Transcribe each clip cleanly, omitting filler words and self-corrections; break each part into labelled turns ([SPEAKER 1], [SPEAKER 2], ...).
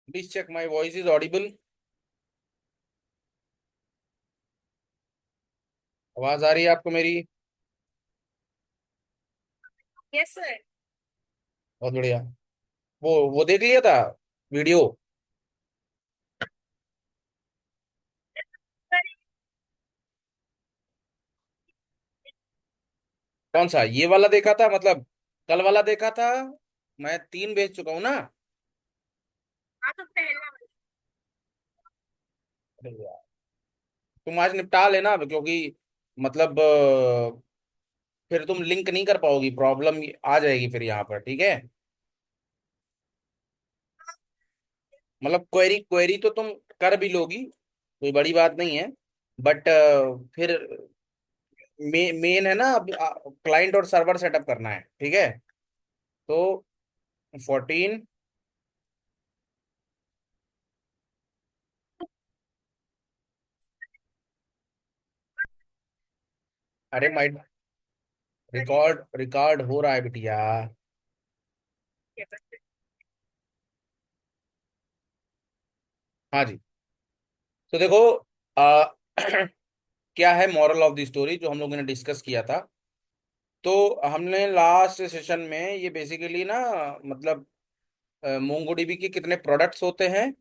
[SPEAKER 1] Please check my voice is audible. आवाज आ रही है आपको मेरी?
[SPEAKER 2] Yes sir.
[SPEAKER 1] बहुत बढ़िया। वो देख लिया था वीडियो? कौन सा, ये वाला देखा था मतलब? कल वाला देखा था? मैं 3 भेज चुका हूं ना।
[SPEAKER 2] हाँ तो पहला वाला।
[SPEAKER 1] अरे यार, तुम आज निपटा लेना अब, क्योंकि मतलब फिर तुम लिंक नहीं कर पाओगी, प्रॉब्लम आ जाएगी फिर यहाँ पर, ठीक है? मतलब क्वेरी क्वेरी तो तुम कर भी लोगी, कोई बड़ी बात नहीं है। बट फिर मेन है ना, अब क्लाइंट और सर्वर सेटअप करना है, ठीक है? तो 14। अरे माइट, रिकॉर्ड रिकॉर्ड हो रहा है बिटिया। हाँ जी। तो देखो, आ, क्या है मॉरल ऑफ द स्टोरी जो हम लोगों ने डिस्कस किया था। तो हमने लास्ट सेशन में ये बेसिकली ना, मतलब मोंगोडीबी के कितने प्रोडक्ट्स होते हैं,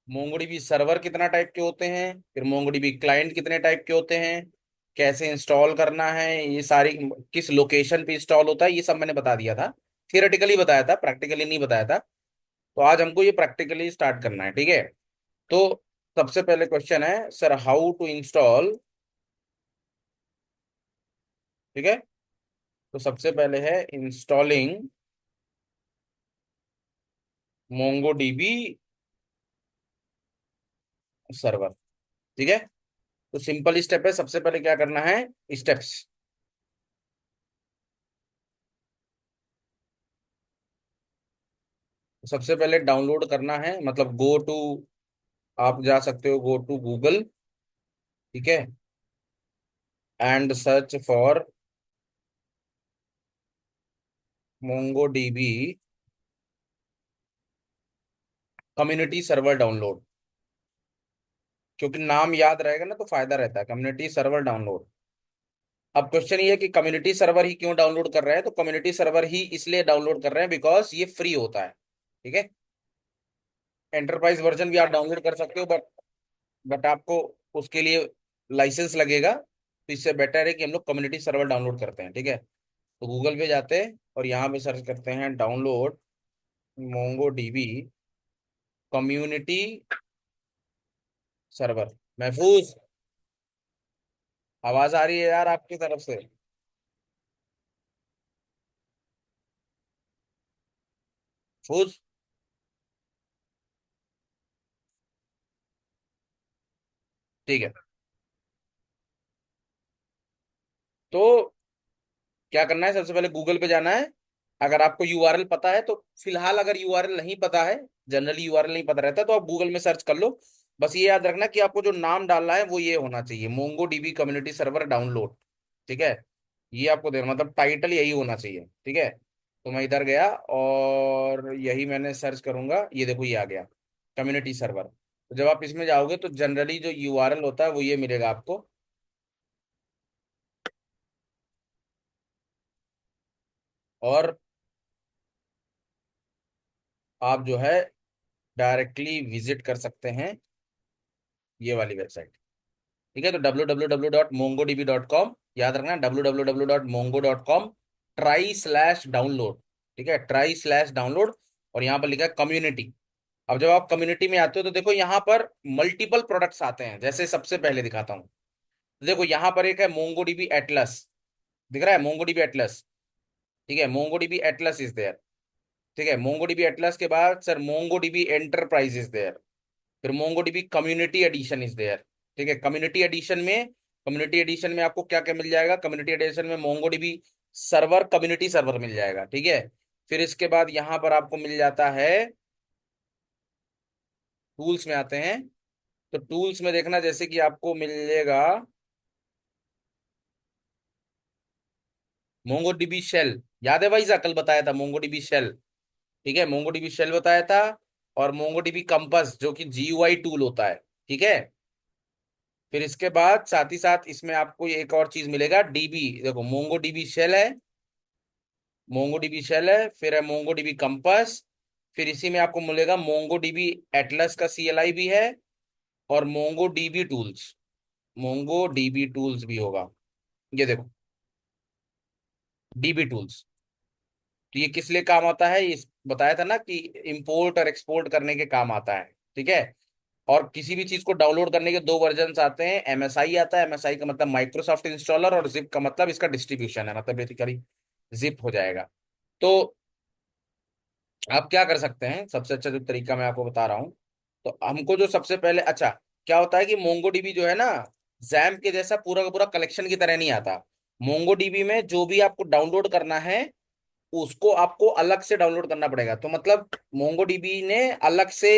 [SPEAKER 1] मोंगोडीबी सर्वर कितना टाइप के होते हैं, फिर मोंगोडीबी क्लाइंट कितने टाइप के होते हैं, कैसे इंस्टॉल करना है, ये सारी किस लोकेशन पे इंस्टॉल होता है, ये सब मैंने बता दिया था। थियोरेटिकली बताया था, प्रैक्टिकली नहीं बताया था। तो आज हमको ये प्रैक्टिकली स्टार्ट करना है, ठीक है? तो सबसे पहले क्वेश्चन है सर, हाउ टू इंस्टॉल। ठीक है? तो सबसे पहले है इंस्टॉलिंग मोंगोडीबी सर्वर। ठीक है? तो सिंपल स्टेप है, सबसे पहले क्या करना है, स्टेप्स। सबसे पहले डाउनलोड करना है, मतलब गो टू, आप जा सकते हो गो टू गूगल, ठीक है, and search for MongoDB community server download. क्योंकि नाम याद रहेगा ना तो फायदा रहता है, कम्युनिटी सर्वर डाउनलोड। अब क्वेश्चन ये है कि कम्युनिटी सर्वर ही क्यों डाउनलोड कर रहे हैं, तो कम्युनिटी सर्वर ही इसलिए डाउनलोड कर रहे हैं बिकॉज ये फ्री होता है, ठीक है? एंटरप्राइज वर्जन भी आप डाउनलोड कर सकते हो, बट आपको उसके लिए लाइसेंस लगेगा, तो इससे बेटर है कि हम लोग कम्युनिटी सर्वर डाउनलोड करते हैं, ठीक है? तो गूगल पे जाते हैं और यहाँ पे सर्च करते हैं download Mongo DB community server. महफूज, आवाज आ रही है यार आपकी तरफ से? फूज, ठीक है। तो क्या करना है, सबसे पहले गूगल पे जाना है। अगर आपको यूआरएल पता है तो फिलहाल, अगर यूआरएल नहीं पता है, जनरली यूआरएल नहीं पता रहता, तो आप गूगल में सर्च कर लो। बस ये याद रखना कि आपको जो नाम डालना है वो ये होना चाहिए, Mongo DB community server download. ठीक है? ये आपको देना, मतलब टाइटल यही होना चाहिए, ठीक है? तो मैं इधर गया और यही मैंने सर्च करूंगा, ये देखो ये आ गया, कम्युनिटी सर्वर। तो जब आप इसमें जाओगे तो जनरली जो यूआरएल होता है वो ये मिलेगा आपको। और आप जो है डायरेक्टली विजिट कर सकते हैं ये वाली वेबसाइट। ठीक है? तो www.mongodb.com, याद रखना www.mongo.com, /डाउनलोड। ठीक है? /डाउनलोड। और यहाँ पर लिखा है कम्युनिटी। अब जब आप कम्युनिटी में आते हो तो देखो यहाँ पर मल्टीपल प्रोडक्ट्स आते हैं, जैसे सबसे पहले दिखाता हूँ। देखो यहाँ पर एक है मोंगोडीबी एटलस, दिख रहा है मोंगोडीबी एटलस। ठीक है? MongoDB Atlas is there. ठीक है, मोंगो डीबी एटलस के बाद sir Mongo DB enterprise is there, फिर Mongo DB community edition is there. ठीक है, कम्युनिटी एडिशन में आपको क्या क्या मिल जाएगा, कम्युनिटी एडिशन में Mongo DB server, community server मिल जाएगा। ठीक है, फिर इसके बाद यहां पर आपको मिल जाता है, टूल्स में आते हैं, तो टूल्स में देखना जैसे कि आपको मिलेगा मोंगो डीबी शेल। याद है भाई, कल बताया था मोंगो डीबी शेल। ठीक है, मोंगो डीबी शेल बताया था, और मोंगो डीबी कंपास जो कि जीयूआई टूल होता है। ठीक है, फिर इसके बाद साथ ही साथ इसमें आपको ये एक और चीज मिलेगा, डीबी। देखो मोंगो डीबी शेल है, मोंगो डीबी शेल है, फिर है मोंगो डीबी कंपास, फिर इसी में आपको मिलेगा मोंगो डीबी एटलस का सीएलआई भी है, और Mongo dB tools, Mongo dB tools भी होगा। ये देखो, डीबी टूल्स, तो ये किस लिए काम आता है, इस बताया था ना कि इंपोर्ट और एक्सपोर्ट करने के काम आता है। ठीक है, और किसी भी चीज को डाउनलोड करने के दो वर्जन आते हैं, एमएसआई आता है, एमएसआई का मतलब माइक्रोसॉफ्ट इंस्टॉलर, और जिप का मतलब इसका डिस्ट्रीब्यूशन है, मतलब बेसिकली जिप हो जाएगा। तो आप क्या कर सकते हैं, सबसे अच्छा जो तरीका मैं आपको बता रहा हूँ, तो हमको जो सबसे पहले, अच्छा, क्या होता है कि मोंगोडीबी जो है ना, जैम्प के जैसा पूरा का पूरा कलेक्शन की तरह नहीं आता। मोंगोडीबी में जो भी आपको डाउनलोड करना है, उसको आपको अलग से डाउनलोड करना पड़ेगा। तो मतलब मोंगोडीबी ने अलग से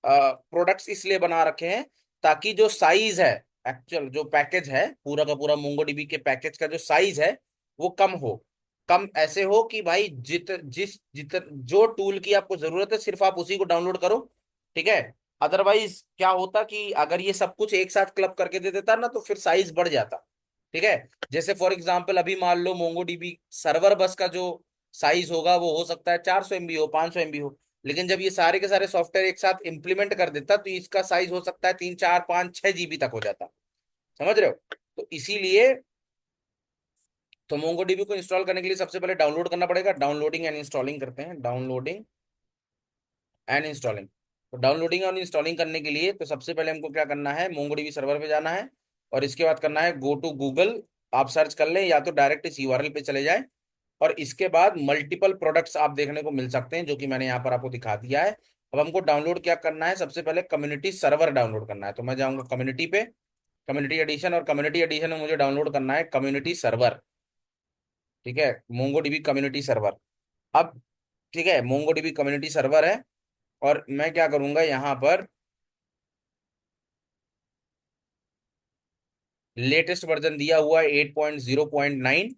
[SPEAKER 1] प्रोडक्ट्स इसलिए बना रखे हैं, ताकि जो साइज है, एक्चुअल जो पैकेज है पूरा का पूरा मोंगोडीबी के पैकेज का जो साइज है, वो कम हो। कम ऐसे हो कि भाई जित जो टूल की आपको जरूरत है सिर्फ आप उसी को डाउनलोड करो। ठीक है, अदरवाइज क्या होता कि अगर ये सब कुछ एक साथ क्लब करके दे देता ना, तो फिर साइज बढ़ जाता। ठीक है, जैसे फॉर एग्जांपल अभी मान लो मोंगोडीबी सर्वर बस का जो साइज होगा वो हो सकता है 400 MB हो, 500 MB हो, लेकिन जब ये सारे के सारे सॉफ्टवेयर एक साथ इंप्लीमेंट कर देता तो इसका साइज हो सकता है 3 4 5 6 GB तक हो जाता। समझ रहे हो? तो इसीलिए तो मोंगोडीबी को इंस्टॉल करने के लिए सबसे पहले डाउनलोड करना पड़ेगा। डाउनलोडिंग एंड इंस्टॉलिंग करते हैं, डाउनलोडिंग एंड इंस्टॉलिंग। तो डाउनलोडिंग और इंस्टॉलिंग करने के लिए तो सबसे पहले हमको क्या करना है, मोंगोडीबी सर्वर पे जाना है, और इसके बाद करना है गो टू गूगल। आप सर्च कर लें या तो डायरेक्ट इस यूआरएल पे चले जाएं, और इसके बाद मल्टीपल प्रोडक्ट्स आप देखने को मिल सकते हैं, जो कि मैंने यहाँ पर आपको दिखा दिया है। अब हमको डाउनलोड क्या करना है, सबसे पहले कम्युनिटी सर्वर डाउनलोड करना है। तो मैं जाऊंगा कम्युनिटी पे, कम्युनिटी एडिशन, और कम्युनिटी एडिशन में मुझे डाउनलोड करना है कम्युनिटी सर्वर। ठीक है, मोंगोडीबी कम्युनिटी सर्वर। अब ठीक है, मोंगोडीबी कम्युनिटी सर्वर है, और मैं क्या करूंगा यहाँ पर, लेटेस्ट वर्जन दिया हुआ है 8.0.9।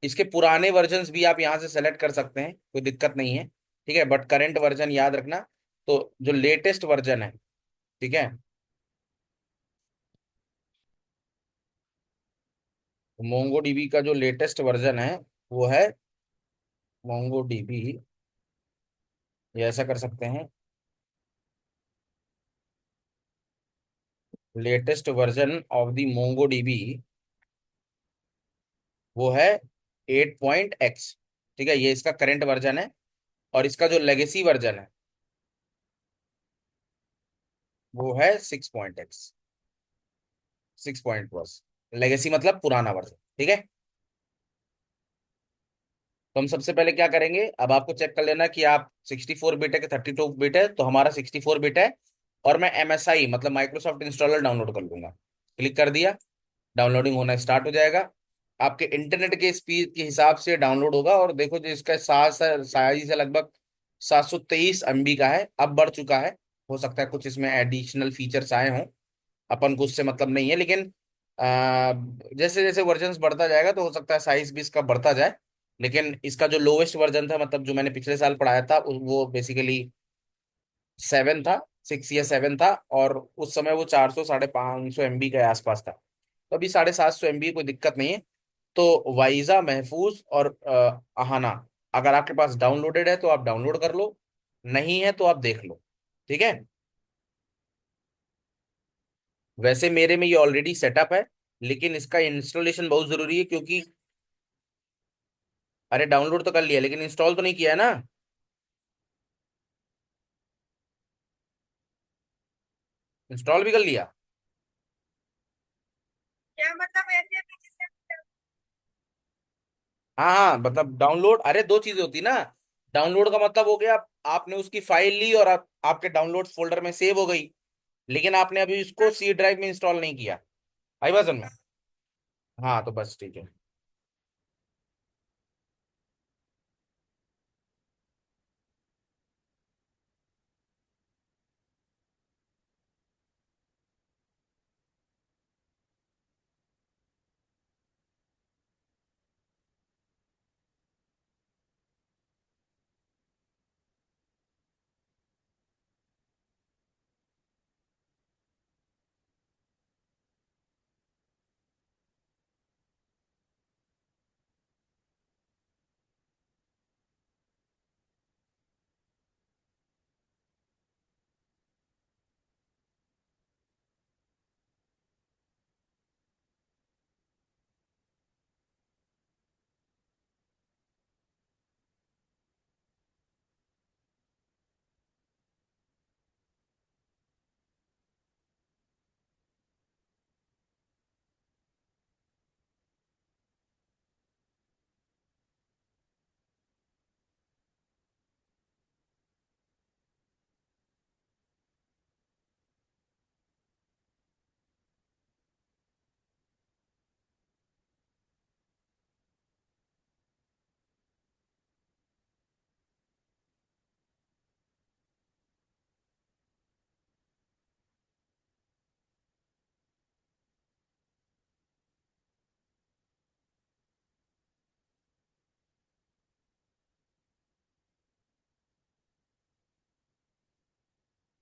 [SPEAKER 1] इसके पुराने वर्जन्स भी आप यहाँ से सेलेक्ट कर सकते हैं, कोई दिक्कत नहीं है। ठीक है, बट करंट वर्जन याद रखना। तो जो लेटेस्ट वर्जन है, ठीक है, मोंगो डीबी का जो लेटेस्ट वर्जन है वो है मोंगो डीबी, ये ऐसा कर सकते हैं, latest version of the Mongo dB वो है 8.x। ठीक है, ये इसका करंट वर्जन है, और इसका जो लेगेसी वर्जन है वो है 6.x, 6 प्लस। लेगेसी मतलब पुराना वर्जन। ठीक है, तो हम सबसे पहले क्या करेंगे, अब आपको चेक कर लेना कि आप 64 बिट है कि 32 बिट है। तो हमारा 64 बिट है, और मैं एमएसआई मतलब माइक्रोसॉफ्ट इंस्टॉलर डाउनलोड कर लूंगा। क्लिक कर दिया, डाउनलोडिंग होना स्टार्ट हो जाएगा। आपके इंटरनेट के स्पीड के हिसाब से डाउनलोड होगा, और देखो जो इसका साइज है लगभग 723 MB का है, अब बढ़ चुका है। हो सकता है कुछ इसमें एडिशनल फीचर्स आए हों, अपन को उससे मतलब नहीं है, लेकिन जैसे जैसे वर्जन बढ़ता जाएगा तो हो सकता है साइज भी इसका बढ़ता जाए। लेकिन इसका जो लोवेस्ट वर्जन था, मतलब जो मैंने पिछले साल पढ़ाया था, वो बेसिकली 7 था, 6 या 7 था, और उस समय वो 400 550 MB के आसपास था। तो अभी 750 MB कोई दिक्कत नहीं है। तो वाइजा, महफूज और अहाना, अगर आपके पास डाउनलोडेड है तो आप डाउनलोड कर लो, नहीं है तो आप देख लो। ठीक है, वैसे मेरे में ये ऑलरेडी सेटअप है, लेकिन इसका इंस्टॉलेशन बहुत जरूरी है, क्योंकि अरे डाउनलोड तो कर लिया लेकिन इंस्टॉल तो नहीं किया है ना। इंस्टॉल भी कर लिया।
[SPEAKER 2] क्या मतलब ऐसे भी जिससे
[SPEAKER 1] हाँ हाँ, मतलब डाउनलोड, अरे दो चीजें होती ना, डाउनलोड का मतलब हो गया आपने उसकी फाइल ली और आपके डाउनलोड फोल्डर में सेव हो गई, लेकिन आपने अभी उसको सी ड्राइव में इंस्टॉल नहीं किया। आई बात समझ में? हाँ तो बस ठीक है।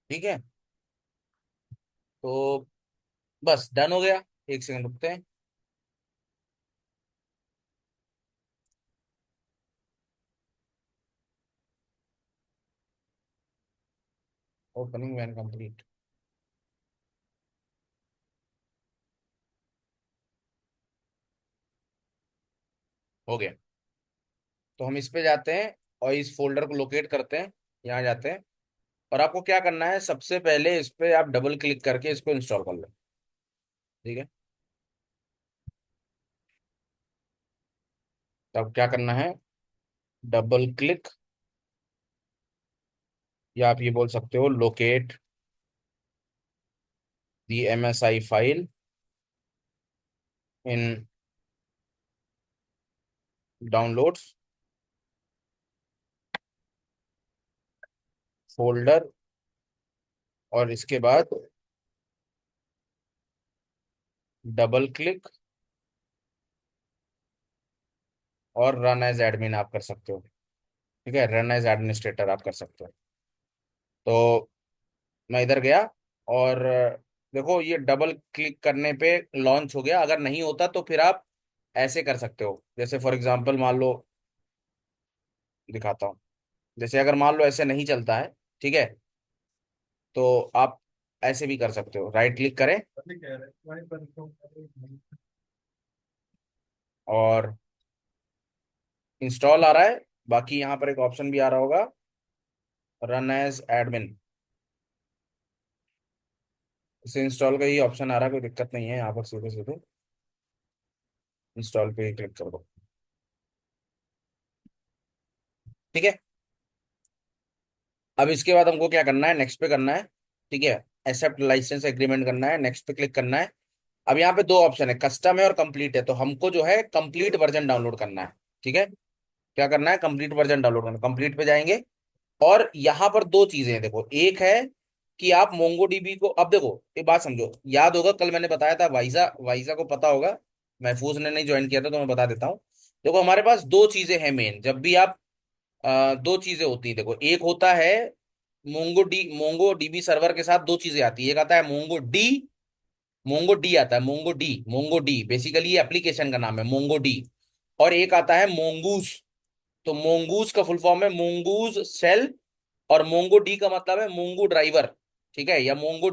[SPEAKER 1] ठीक है, तो बस डन हो गया। एक सेकंड रुकते हैं। ओपनिंग वैन कंप्लीट हो गया। तो हम इस पे जाते हैं और इस फोल्डर को लोकेट करते हैं, यहाँ जाते हैं। और आपको क्या करना है, सबसे पहले इस पे आप डबल क्लिक करके इसको इंस्टॉल कर लो। ठीक है, तो अब क्या करना है, डबल क्लिक, या आप ये बोल सकते हो locate the MSI file in downloads folder, और इसके बाद डबल क्लिक और रन एज एडमिन आप कर सकते हो। ठीक है, रन एज एडमिनिस्ट्रेटर आप कर सकते हो। तो मैं इधर गया और देखो ये डबल क्लिक करने पे लॉन्च हो गया। अगर नहीं होता तो फिर आप ऐसे कर सकते हो, जैसे फॉर एग्जांपल मान लो, दिखाता हूँ। जैसे अगर मान लो ऐसे नहीं चलता है, ठीक है, तो आप ऐसे भी कर सकते हो, राइट क्लिक करें और इंस्टॉल आ रहा है। बाकी यहाँ पर एक ऑप्शन भी आ रहा होगा, रन एज एडमिन। इसे इंस्टॉल का ही ऑप्शन आ रहा है, कोई दिक्कत नहीं है। यहाँ पर सीधे सीधे इंस्टॉल पे ही क्लिक कर दो। ठीक है, अब इसके बाद हमको क्या करना है, नेक्स्ट पे करना है। ठीक है, एक्सेप्ट लाइसेंस एग्रीमेंट करना है, नेक्स्ट पे क्लिक करना है। अब यहाँ पे दो ऑप्शन है, कस्टम है और कंप्लीट है। तो हमको जो है कंप्लीट वर्जन डाउनलोड करना है। ठीक है, क्या करना है, कंप्लीट वर्जन डाउनलोड करना, कंप्लीट पे जाएंगे। और यहाँ पर दो चीजें हैं, देखो, एक है कि आप मोंगो डीबी को, अब देखो एक बात समझो, याद होगा कल मैंने बताया था, वाइजा वाइजा को पता होगा, महफूज ने नहीं ज्वाइन किया था तो मैं बता देता हूँ। देखो हमारे पास दो चीजें हैं मेन, जब भी आप दो चीजें होती है। देखो एक होता है मोंगो डीबी सर्वर के साथ दो चीजें आती है, एक आता है मोंगो डी आता है, मोंगो डी बेसिकली ये एप्लीकेशन का नाम है, मोंगो डी। और एक आता है मोंगूस। तो मोंगूस का फुल फॉर्म है मोंगूस शेल, और मोंगो डी का मतलब है मोंगो ड्राइवर। ठीक है, या मोंगो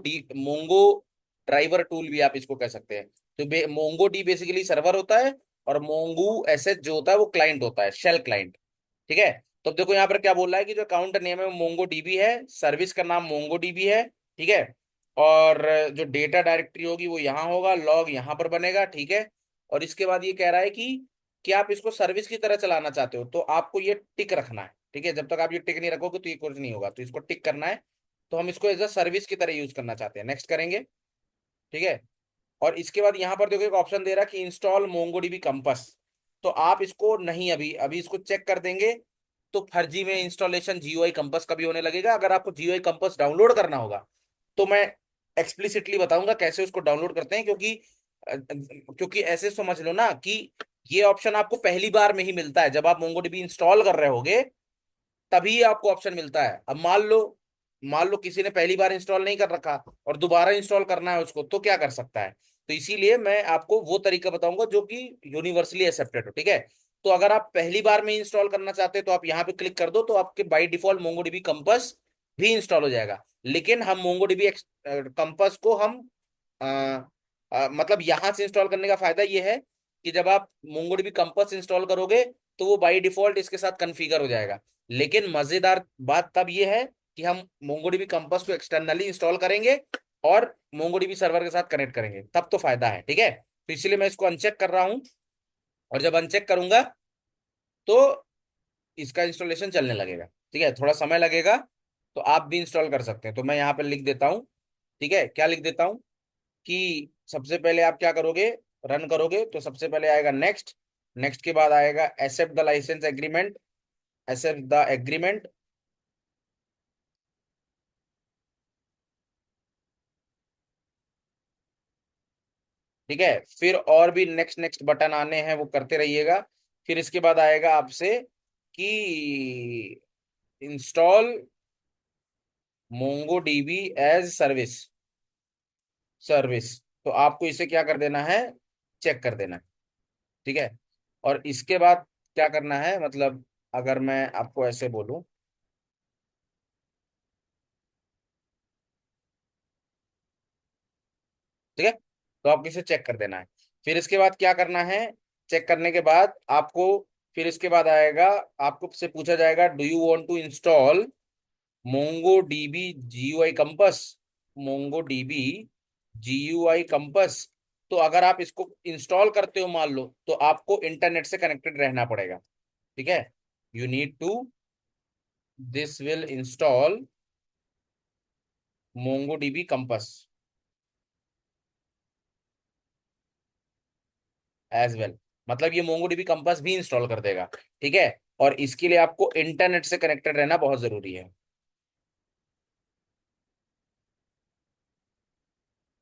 [SPEAKER 1] ड्राइवर टूल भी आप इसको कह सकते हैं। तो मोंगो डी बेसिकली सर्वर होता है, और मोंगू एसएच जो होता है वो क्लाइंट होता है, शेल क्लाइंट। ठीक है, तो अब देखो यहाँ पर क्या बोल रहा है कि जो अकाउंट नेम है वो मोंगो डीबी है, सर्विस का नाम मोंगो डीबी है। ठीक है, और जो डेटा डायरेक्टरी होगी वो यहाँ होगा, लॉग यहाँ पर बनेगा। ठीक है, और इसके बाद ये कह रहा है कि आप इसको सर्विस की तरह चलाना चाहते हो तो आपको ये टिक रखना है। ठीक है, जब तक आप ये टिक नहीं रखोगे तो ये कुछ नहीं होगा, तो इसको टिक करना है। तो हम इसको एज अ सर्विस की तरह यूज करना चाहते हैं, नेक्स्ट करेंगे। ठीक है। और इसके बाद यहाँ पर देखो एक ऑप्शन दे रहा है कि इंस्टॉल मोंगोडीबी कंपास। तो आप इसको नहीं, अभी अभी इसको चेक कर देंगे तो फर्जी में इंस्टॉलेशन जीयूआई कंपास का भी होने लगेगा। अगर आपको जीयूआई कंपास डाउनलोड करना होगा तो मैं एक्सप्लिसिटली बताऊंगा कैसे उसको डाउनलोड करते हैं, क्योंकि ऐसे समझ लो ना कि ये ऑप्शन आपको पहली बार में ही मिलता है, जब आप मोंगोडीबी इंस्टॉल कर रहे होगे तभी आपको ऑप्शन मिलता है। अब मान लो किसी ने पहली बार इंस्टॉल नहीं कर रखा और दोबारा इंस्टॉल करना है उसको, तो क्या कर सकता है। तो इसीलिए मैं आपको वो तरीका बताऊंगा जो कि यूनिवर्सली एक्सेप्टेड हो। ठीक है। तो अगर आप पहली बार में इंस्टॉल करना चाहते हैं तो आप यहाँ पे क्लिक कर दो, तो आपके बाई डिफॉल्ट मोंगोडीबी कंपास भी इंस्टॉल हो जाएगा। लेकिन हम मोंगोडीबी कंपास को हम अ, मतलब यहाँ से इंस्टॉल करने का फायदा ये है कि जब आप मोंगोडीबी कंपास इंस्टॉल करोगे तो वो बाई डिफॉल्ट इसके साथ कॉन्फ़िगर हो जाएगा। लेकिन मजेदार बात तब ये है कि हम मोंगोडीबी कंपास को एक्सटर्नली इंस्टॉल करेंगे और मोंगोडीबी सर्वर के साथ कनेक्ट करेंगे, तब तो फायदा है। ठीक है, तो इसलिए मैं इसको अनचेक कर रहा हूं। और जब अनचेक करूंगा तो इसका इंस्टॉलेशन चलने लगेगा। ठीक है, थोड़ा समय लगेगा, तो आप भी इंस्टॉल कर सकते हैं। तो मैं यहाँ पे लिख देता हूँ। ठीक है, क्या लिख देता हूँ कि सबसे पहले आप क्या करोगे, रन करोगे तो सबसे पहले आएगा नेक्स्ट। नेक्स्ट के बाद आएगा accept the licence agreement. Accept the agreement. ठीक है, फिर और भी नेक्स्ट नेक्स्ट बटन आने हैं, वो करते रहिएगा। फिर इसके बाद आएगा आपसे कि install MongoDB as service. Service, तो आपको इसे क्या कर देना है, चेक कर देना है। ठीक है। और इसके बाद क्या करना है, मतलब अगर मैं आपको ऐसे बोलूं, ठीक है, तो आपको इसे चेक कर देना है। फिर इसके बाद क्या करना है, चेक करने के बाद आपको, फिर इसके बाद आएगा, आपको से पूछा जाएगा do you want to install MongoDB GUI Compass. MongoDB GUI Compass. तो अगर आप इसको इंस्टॉल करते हो मान लो, तो आपको इंटरनेट से कनेक्टेड रहना पड़ेगा। ठीक है, you need to, this will install MongoDB Compass as well. मतलब ये मोंगो डीबी कंपस भी इंस्टॉल कर देगा। ठीक है, और इसके लिए आपको इंटरनेट से कनेक्टेड रहना बहुत जरूरी है।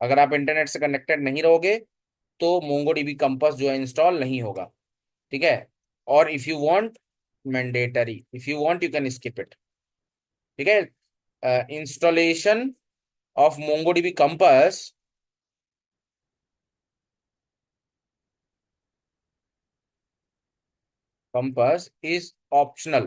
[SPEAKER 1] अगर आप इंटरनेट से कनेक्टेड नहीं रहोगे तो मोंगो डीबी कंपस जो है इंस्टॉल नहीं होगा। ठीक है। और if you want, mandatory, if you want you can skip it. ठीक है, installation of MongoDB compass, compass is optional.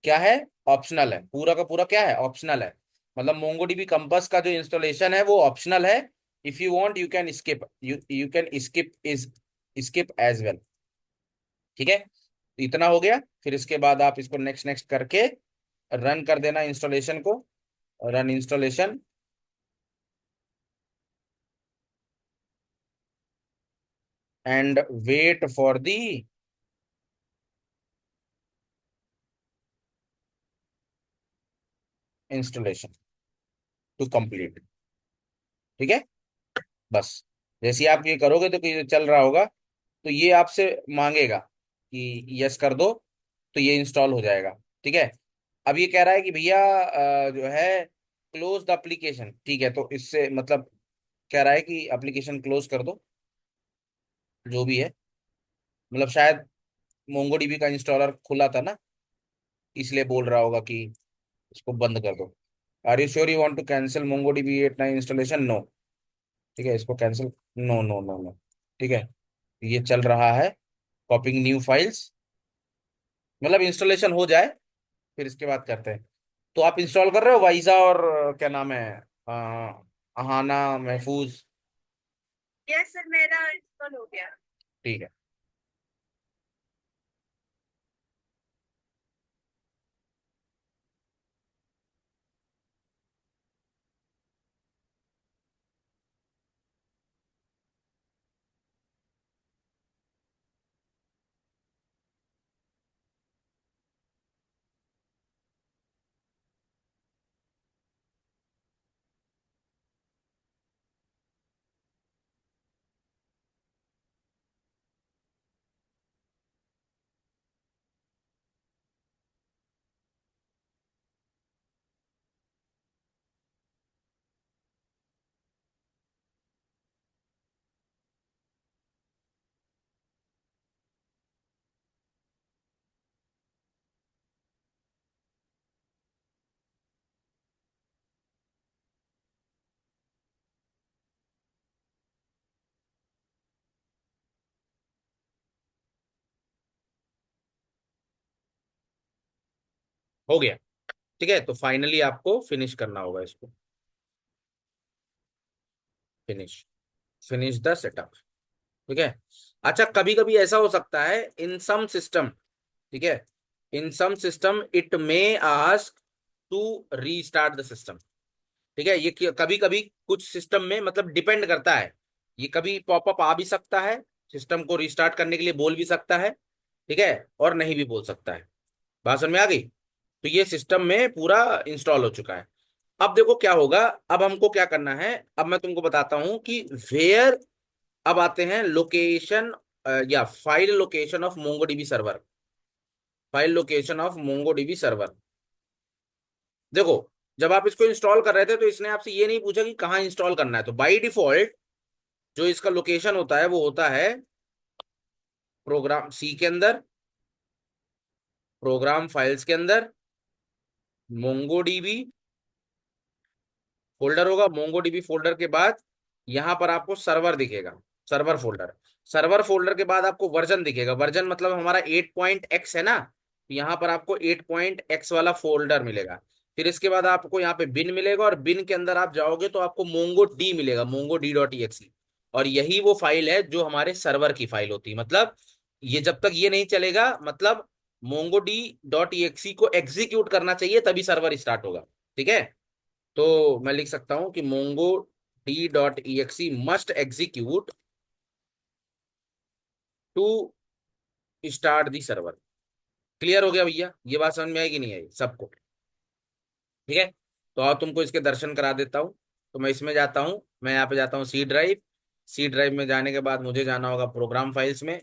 [SPEAKER 1] क्या है, ऑप्शनल है, पूरा का पूरा क्या है, ऑप्शनल है। मतलब मोंगोडीबी कंपास का जो इंस्टॉलेशन है वो ऑप्शनल है। If you want you can skip, you can skip is, skip as well. ठीक है, तो इतना हो गया। फिर इसके बाद आप इसको नेक्स्ट नेक्स्ट करके रन कर देना इंस्टॉलेशन को। Run installation and wait for the installation to complete. ठीक है, बस जैसे ही आप ये करोगे तो ये चल रहा होगा, तो ये आपसे मांगेगा कि यस कर दो, तो ये इंस्टॉल हो जाएगा। ठीक है। अब ये कह रहा है कि भैया जो है क्लोज द एप्लीकेशन। ठीक है, तो इससे मतलब कह रहा है कि एप्लीकेशन क्लोज कर दो, जो भी है। मतलब शायद मोंगोडीबी का इंस्टॉलर खुला था ना, इसलिए बोल रहा होगा कि इसको बंद कर दो। Are you sure you want to cancel MongoDB 8 9 installation? No. ठीक है, इसको cancel, no no no no. ठीक है, ये चल रहा है, कॉपिंग न्यू फाइल्स, मतलब इंस्टॉलेशन हो जाए फिर इसके बाद करते हैं। तो आप इंस्टॉल कर रहे हो वाइजा और क्या नाम है, अहाना महफूज?
[SPEAKER 2] यस सर, मेरा इंस्टॉल हो गया।
[SPEAKER 1] ठीक है। हो गया। ठीक है, तो फाइनली आपको फिनिश करना होगा इसको। Finish, finish the setup. ठीक है। अच्छा, कभी कभी ऐसा हो सकता है इन सम सिस्टम, ठीक है, in some system it may ask to restart the system. ठीक है, ये कभी कभी कुछ सिस्टम में मतलब डिपेंड करता है, ये कभी पॉपअप आ भी सकता है, सिस्टम को रीस्टार्ट करने के लिए बोल भी सकता है, ठीक है, और नहीं भी बोल सकता है। बात समझ में आ गई? तो ये सिस्टम में पूरा इंस्टॉल हो चुका है। अब देखो क्या होगा। अब हमको क्या करना है, अब मैं तुमको बताता हूं कि वेयर, अब आते हैं लोकेशन या file location of MongoDB server. File location of MongoDB server. देखो, जब आप इसको इंस्टॉल कर रहे थे तो इसने आपसे ये नहीं पूछा कि कहाँ इंस्टॉल करना है, तो बाय डिफॉल्ट जो इसका लोकेशन होता है वो होता है प्रोग्राम सी के अंदर, प्रोग्राम फाइल्स के अंदर मोंगोडीबी फोल्डर होगा। मोंगोडीबी फोल्डर के बाद यहां पर आपको सर्वर दिखेगा, सर्वर फोल्डर। सर्वर फोल्डर के बाद आपको वर्जन दिखेगा, वर्जन मतलब हमारा 8.x है ना, तो यहाँ पर आपको 8.x वाला फोल्डर मिलेगा। फिर इसके बाद आपको यहाँ पे बिन मिलेगा, और बिन के अंदर आप जाओगे तो आपको मोंगो डी मिलेगा, मोंगो डी डॉट एक्सी। और यही वो फाइल है जो हमारे सर्वर की फाइल होती है। मतलब ये जब तक ये नहीं चलेगा, मतलब मोंगो डी डॉट एक्सी को एग्जीक्यूट करना चाहिए तभी सर्वर स्टार्ट होगा। ठीक है, तो मैं लिख सकता हूं कि mongod dot E exe must execute to start the server. Clear हो गया भैया? ये बात समझ में आएगी नहीं आई सबको? ठीक है, तो अब तुमको इसके दर्शन करा देता हूँ। तो मैं इसमें जाता हूँ, मैं यहाँ पे जाता हूँ सी ड्राइव। सी ड्राइव में जाने के बाद मुझे जाना होगा प्रोग्राम फाइल्स में।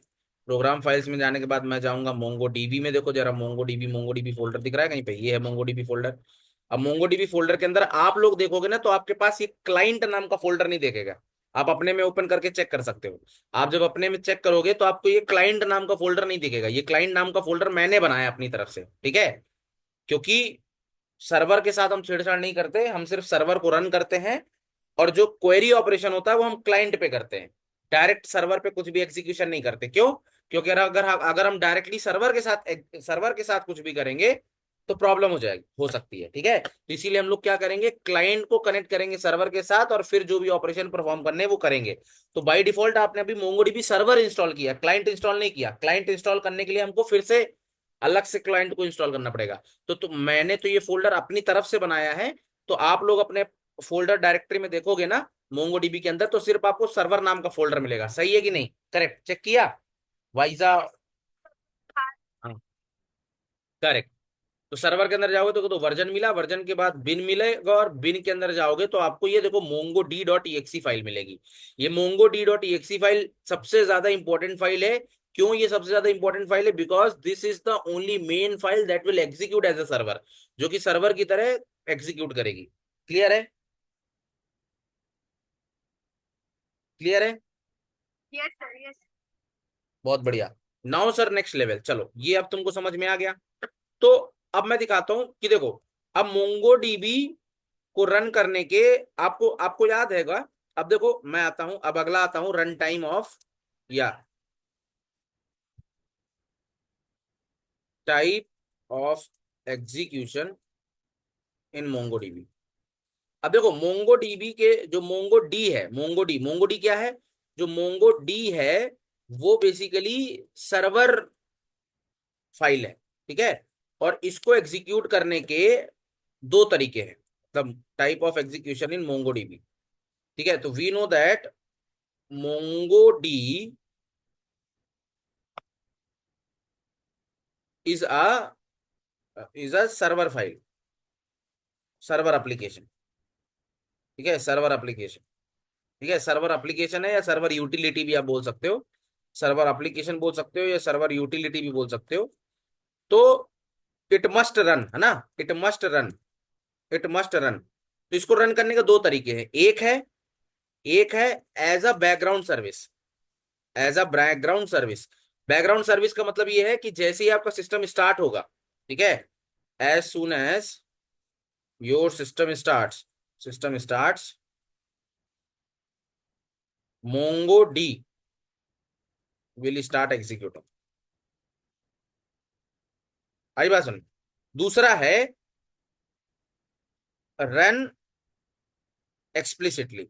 [SPEAKER 1] प्रोग्राम फाइल्स में जाने के बाद मैं जाऊंगा मोंगो डीबी में। देखो जरा, मोंगो डीबी फोल्डर दिख रहा है कहीं पे? ये है मोंगो डीबी फोल्डर। अब मोंगो डीबी फोल्डर के अंदर आप लोग देखोगे ना, तो आपके पास ये क्लाइंट नाम का फोल्डर नहीं देखेगा। आप अपने में ओपन करके चेक कर सकते हो। आप जब अपने में चेक करोगे तो आपको ये क्लाइंट नाम का फोल्डर नहीं दिखेगा। ये क्लाइंट नाम का फोल्डर मैंने बनाया अपनी तरफ से, ठीक है, क्योंकि सर्वर के साथ हम छेड़छाड़ नहीं करते, हम सिर्फ सर्वर को रन करते हैं। और जो क्वेरी ऑपरेशन होता है वो हम क्लाइंट पे करते हैं, डायरेक्ट सर्वर पे कुछ भी एग्जीक्यूशन नहीं करते। क्यों? क्योंकि अगर अगर हम डायरेक्टली सर्वर के साथ कुछ भी करेंगे तो प्रॉब्लम हो जाएगी, हो सकती है। ठीक है, तो इसीलिए हम लोग क्या करेंगे, क्लाइंट को कनेक्ट करेंगे सर्वर के साथ, और फिर जो भी ऑपरेशन परफॉर्म करने हैं वो करेंगे। तो बाय डिफॉल्ट आपने अभी मोंगोडीबी सर्वर इंस्टॉल किया, क्लाइंट इंस्टॉल नहीं किया। क्लाइंट इंस्टॉल करने के लिए हमको फिर से अलग से क्लाइंट को इंस्टॉल करना पड़ेगा। तो मैंने तो ये फोल्डर अपनी तरफ से बनाया है। तो आप लोग अपने फोल्डर डायरेक्टरी में देखोगे ना मोंगोडीबी के अंदर, तो सिर्फ आपको सर्वर नाम का फोल्डर मिलेगा। सही है कि नहीं? करेक्ट चेक किया? वाइजा?
[SPEAKER 2] हाँ।
[SPEAKER 1] हाँ, करेक्ट। तो सर्वर के अंदर जाओगे तो वर्जन मिला, वर्जन के बाद बिन मिलेगा, और बिन के अंदर जाओगे तो आपको ये देखो mongod dot E file मिलेगी। ये mongod dot E file सबसे ज्यादा इंपॉर्टेंट फाइल है। क्यों ये सबसे ज्यादा इंपॉर्टेंट फाइल है? Because this is the only main file that will execute as a server, जो कि सर्वर की तरह एग्जीक्यूट करेगी। क्लियर है? क्लियर है?
[SPEAKER 2] Yes sir, yes.
[SPEAKER 1] बहुत बढ़िया। नाउ सर नेक्स्ट लेवल, चलो ये अब तुमको समझ में आ गया। तो अब मैं दिखाता हूं कि देखो, अब मोंगो डीबी को रन करने के, आपको आपको याद हैगा। अब देखो मैं आता हूं, अब अगला आता हूं रन टाइम ऑफ या type of execution in Mongo dB. अब देखो मोंगो डीबी के जो मोंगो डी है, मोंगो डी क्या है? जो मोंगो डी है वो बेसिकली सर्वर फाइल है। ठीक है, और इसको एग्जीक्यूट करने के दो तरीके हैं, मतलब type of execution in MongoDB. ठीक है, तो we know that mongod is a server file, server application. ठीक है, सर्वर एप्लीकेशन। ठीक है, सर्वर एप्लीकेशन है या सर्वर यूटिलिटी भी आप बोल सकते हो। सर्वर एप्लीकेशन बोल सकते हो या सर्वर यूटिलिटी भी बोल सकते हो। तो इट मस्ट रन, है ना, it must run, it must run. तो इसको रन करने के दो तरीके हैं। एक है as a background service, as a background service. Background service का मतलब ये है कि जैसे ही आपका सिस्टम स्टार्ट होगा, ठीक है, as soon as your system starts mongod will start executing. आई बात सुन? दूसरा है रन एक्सप्लिसिटली।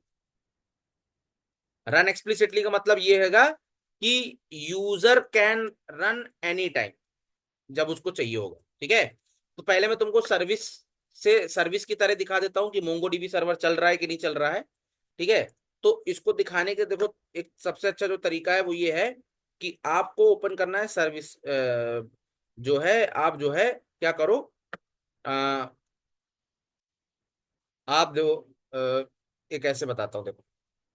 [SPEAKER 1] रन एक्सप्लिसिटली का मतलब ये हैगा कि user can run any time, जब उसको चाहिए होगा। ठीक है, तो पहले मैं तुमको सर्विस की तरह दिखा देता हूं कि मोंगोडीबी सर्वर चल रहा है कि नहीं चल रहा है। ठीक है, तो इसको दिखाने के देखो एक सबसे अच्छा जो तरीका है वो ये है कि आपको ओपन करना है सर्विस, जो है आप जो है क्या करो, अ, आप देखो, एक ऐसे बताता हूँ, देखो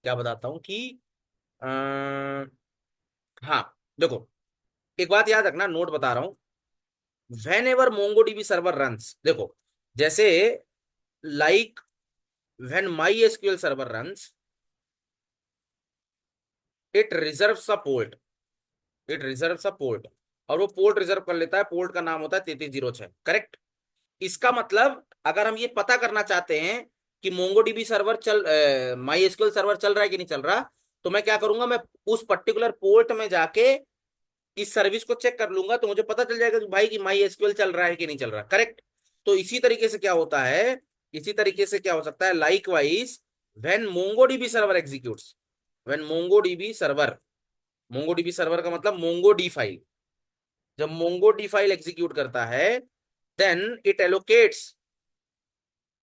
[SPEAKER 1] क्या बताता हूँ कि अ, हाँ देखो, एक बात याद रखना, नोट बता रहा हूँ। When ever MongoDB server runs, देखो जैसे like when MySQL server runs, it reserves a port, it reserves a port, और वो पोर्ट रिजर्व कर लेता है, पोर्ट का नाम होता है 3306। करेक्ट। इसका मतलब अगर हम ये पता करना चाहते हैं कि MongoDB server my SQL server चल रहा है कि नहीं चल रहा, तो मैं क्या करूंगा, मैं उस पर्टिकुलर पोर्ट में जाके इस सर्विस को चेक कर लूंगा, तो मुझे पता चल जाएगा कि भाई कि माई एसक्यूएल चल रहा है कि नहीं चल रहा। करेक्ट। तो इसी तरीके से क्या होता है, इसी तरीके से क्या हो सकता है, like wise when MongoDB server executes, when MongoDB server का मतलब मोंगो डी फाइल, जब मोंगो डी फाइल एग्जीक्यूट करता है, देन इट एलोकेट्स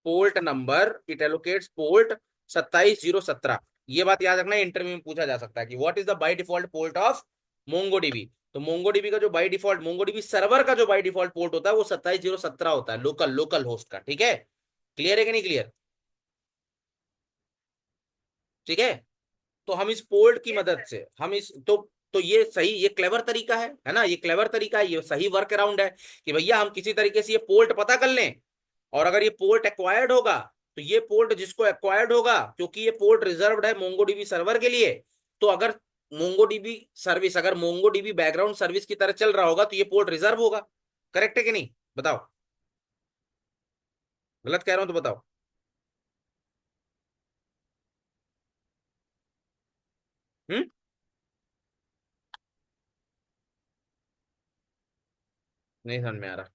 [SPEAKER 1] पोर्ट 27017। ये बात याद रखना, इंटरव्यू में पूछा जा सकता है कि what is the by default port of MongoDB. तो मोंगोडीबी का जो बाय डिफॉल्ट, मोंगोडीबी सर्वर का जो बाय डिफॉल्ट पोर्ट होता है वो 27017 होता है, लोकल लोकल होस्ट का। ठीक है, क्लियर है कि नहीं क्लियर? ठीक है, तो हम इस पोर्ट की
[SPEAKER 2] यस
[SPEAKER 1] मदद
[SPEAKER 2] सर।
[SPEAKER 1] से हम इस तो ये सही, ये क्लेवर तरीका है ना, ये क्लेवर तरीका है, ये सही वर्क अराउंड है कि भैया हम किसी तरीके से ये पोर्ट पता कर लें, और अगर ये पोर्ट एक्वायर्ड होगा, तो ये पोर्ट जिसको एक्वायर्ड होगा, क्योंकि ये पोर्ट रिजर्व्ड है मोंगोडीबी सर्वर के लिए, तो अगर मोंगोडीबी सर्विस, अगर मोंगोडीबी बैकग्राउंड सर्विस की तरह चल रहा होगा, तो ये पोर्ट रिजर्व होगा। करेक्ट है कि नहीं, बताओ? गलत कह रहा हूं तो बताओ। हम्म। नहीं समझ में आ रहा।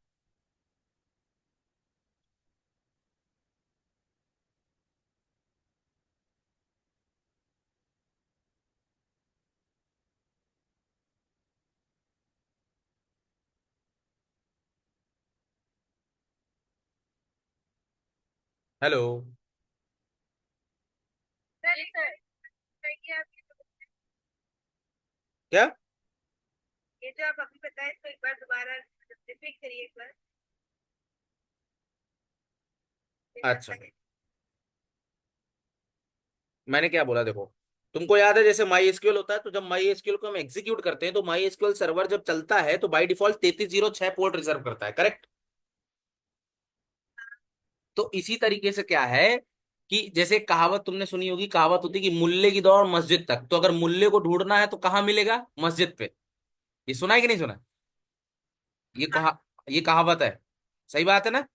[SPEAKER 1] हेलो।
[SPEAKER 2] सर सर ये आप
[SPEAKER 1] क्या?
[SPEAKER 2] ये जो आप अभी बताए इसको एक बार दोबारा रिपीट करिए एक बार। ये
[SPEAKER 1] अच्छा,
[SPEAKER 2] चलता है।
[SPEAKER 1] मैंने क्या बोला देखो, तुमको याद है जैसे माई एसक्यूएल होता है, तो जब माई एसक्यूएल को हम एग्जीक्यूट करते हैं, तो माई एसक्यूएल सर्वर जब चलता है तो बाय डिफॉल्ट 3306 पोर्ट रिजर्व करता है। करेक्ट। तो इसी तरीके से क्या है कि जैसे कहावत तुमने सुनी होगी, कहावत होती है कि मुल्ले की दौड़ मस्जिद तक, तो अगर मुल्ले को ढूंढना है तो कहाँ मिलेगा, मस्जिद पे। ये सुना है कि नहीं सुना? ये
[SPEAKER 2] हाँ
[SPEAKER 1] कहा, ये कहावत है। सही बात है ना?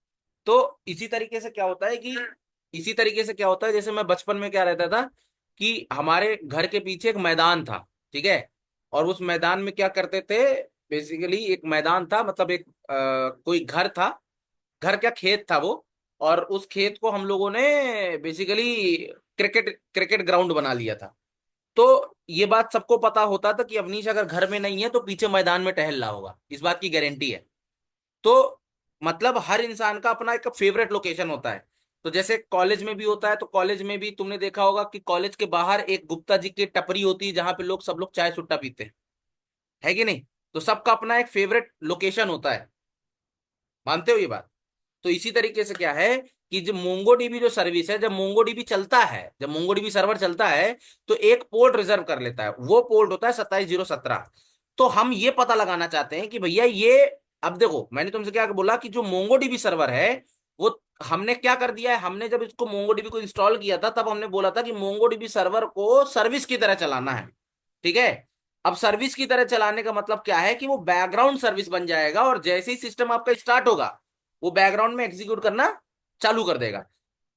[SPEAKER 1] तो इसी तरीके से क्या होता है कि
[SPEAKER 2] हाँ।
[SPEAKER 1] इसी तरीके से क्या होता है, जैसे मैं बचपन में क्या रहता था कि हमारे घर के पीछे एक मैदान था। ठीक है, और उस मैदान में क्या करते थे, बेसिकली एक मैदान था, मतलब एक कोई घर था, घर क्या खेत था वो, और उस खेत को हम लोगों ने बेसिकली क्रिकेट क्रिकेट ग्राउंड बना लिया था। तो ये बात सबको पता होता था कि अवनीश अगर घर में नहीं है तो पीछे मैदान में टहल रहा होगा, इस बात की गारंटी है। तो मतलब हर इंसान का अपना एक फेवरेट लोकेशन होता है। तो जैसे कॉलेज में भी होता है, तो कॉलेज में भी तुमने देखा होगा कि कॉलेज के बाहर एक गुप्ता जी की टपरी होती है, जहां पे लोग सब लोग चाय सुट्टा पीते हैं, है कि नहीं? तो सबका अपना एक फेवरेट लोकेशन होता है, मानते हो ये बात? तो इसी तरीके से क्या है कि जब मोंगोडीबी जो सर्विस है, जब मोंगोडीबी चलता है, जब मोंगोडीबी सर्वर चलता है, तो एक पोर्ट रिजर्व कर लेता है, वो पोर्ट होता है 27017। तो हम ये पता लगाना चाहते हैं कि भैया ये, अब देखो मैंने तुमसे क्या बोला कि जो मोंगोडीबी सर्वर है वो, हमने क्या कर दिया है, हमने जब इसको मोंगोडीबी को इंस्टॉल किया था तब हमने बोला था कि मोंगोडीबी सर्वर को सर्विस की तरह चलाना है। ठीक है, अब सर्विस की तरह चलाने का मतलब क्या है कि वो बैकग्राउंड सर्विस बन जाएगा, और जैसे ही सिस्टम आपका स्टार्ट होगा वो बैकग्राउंड में एग्जीक्यूट करना चालू कर देगा।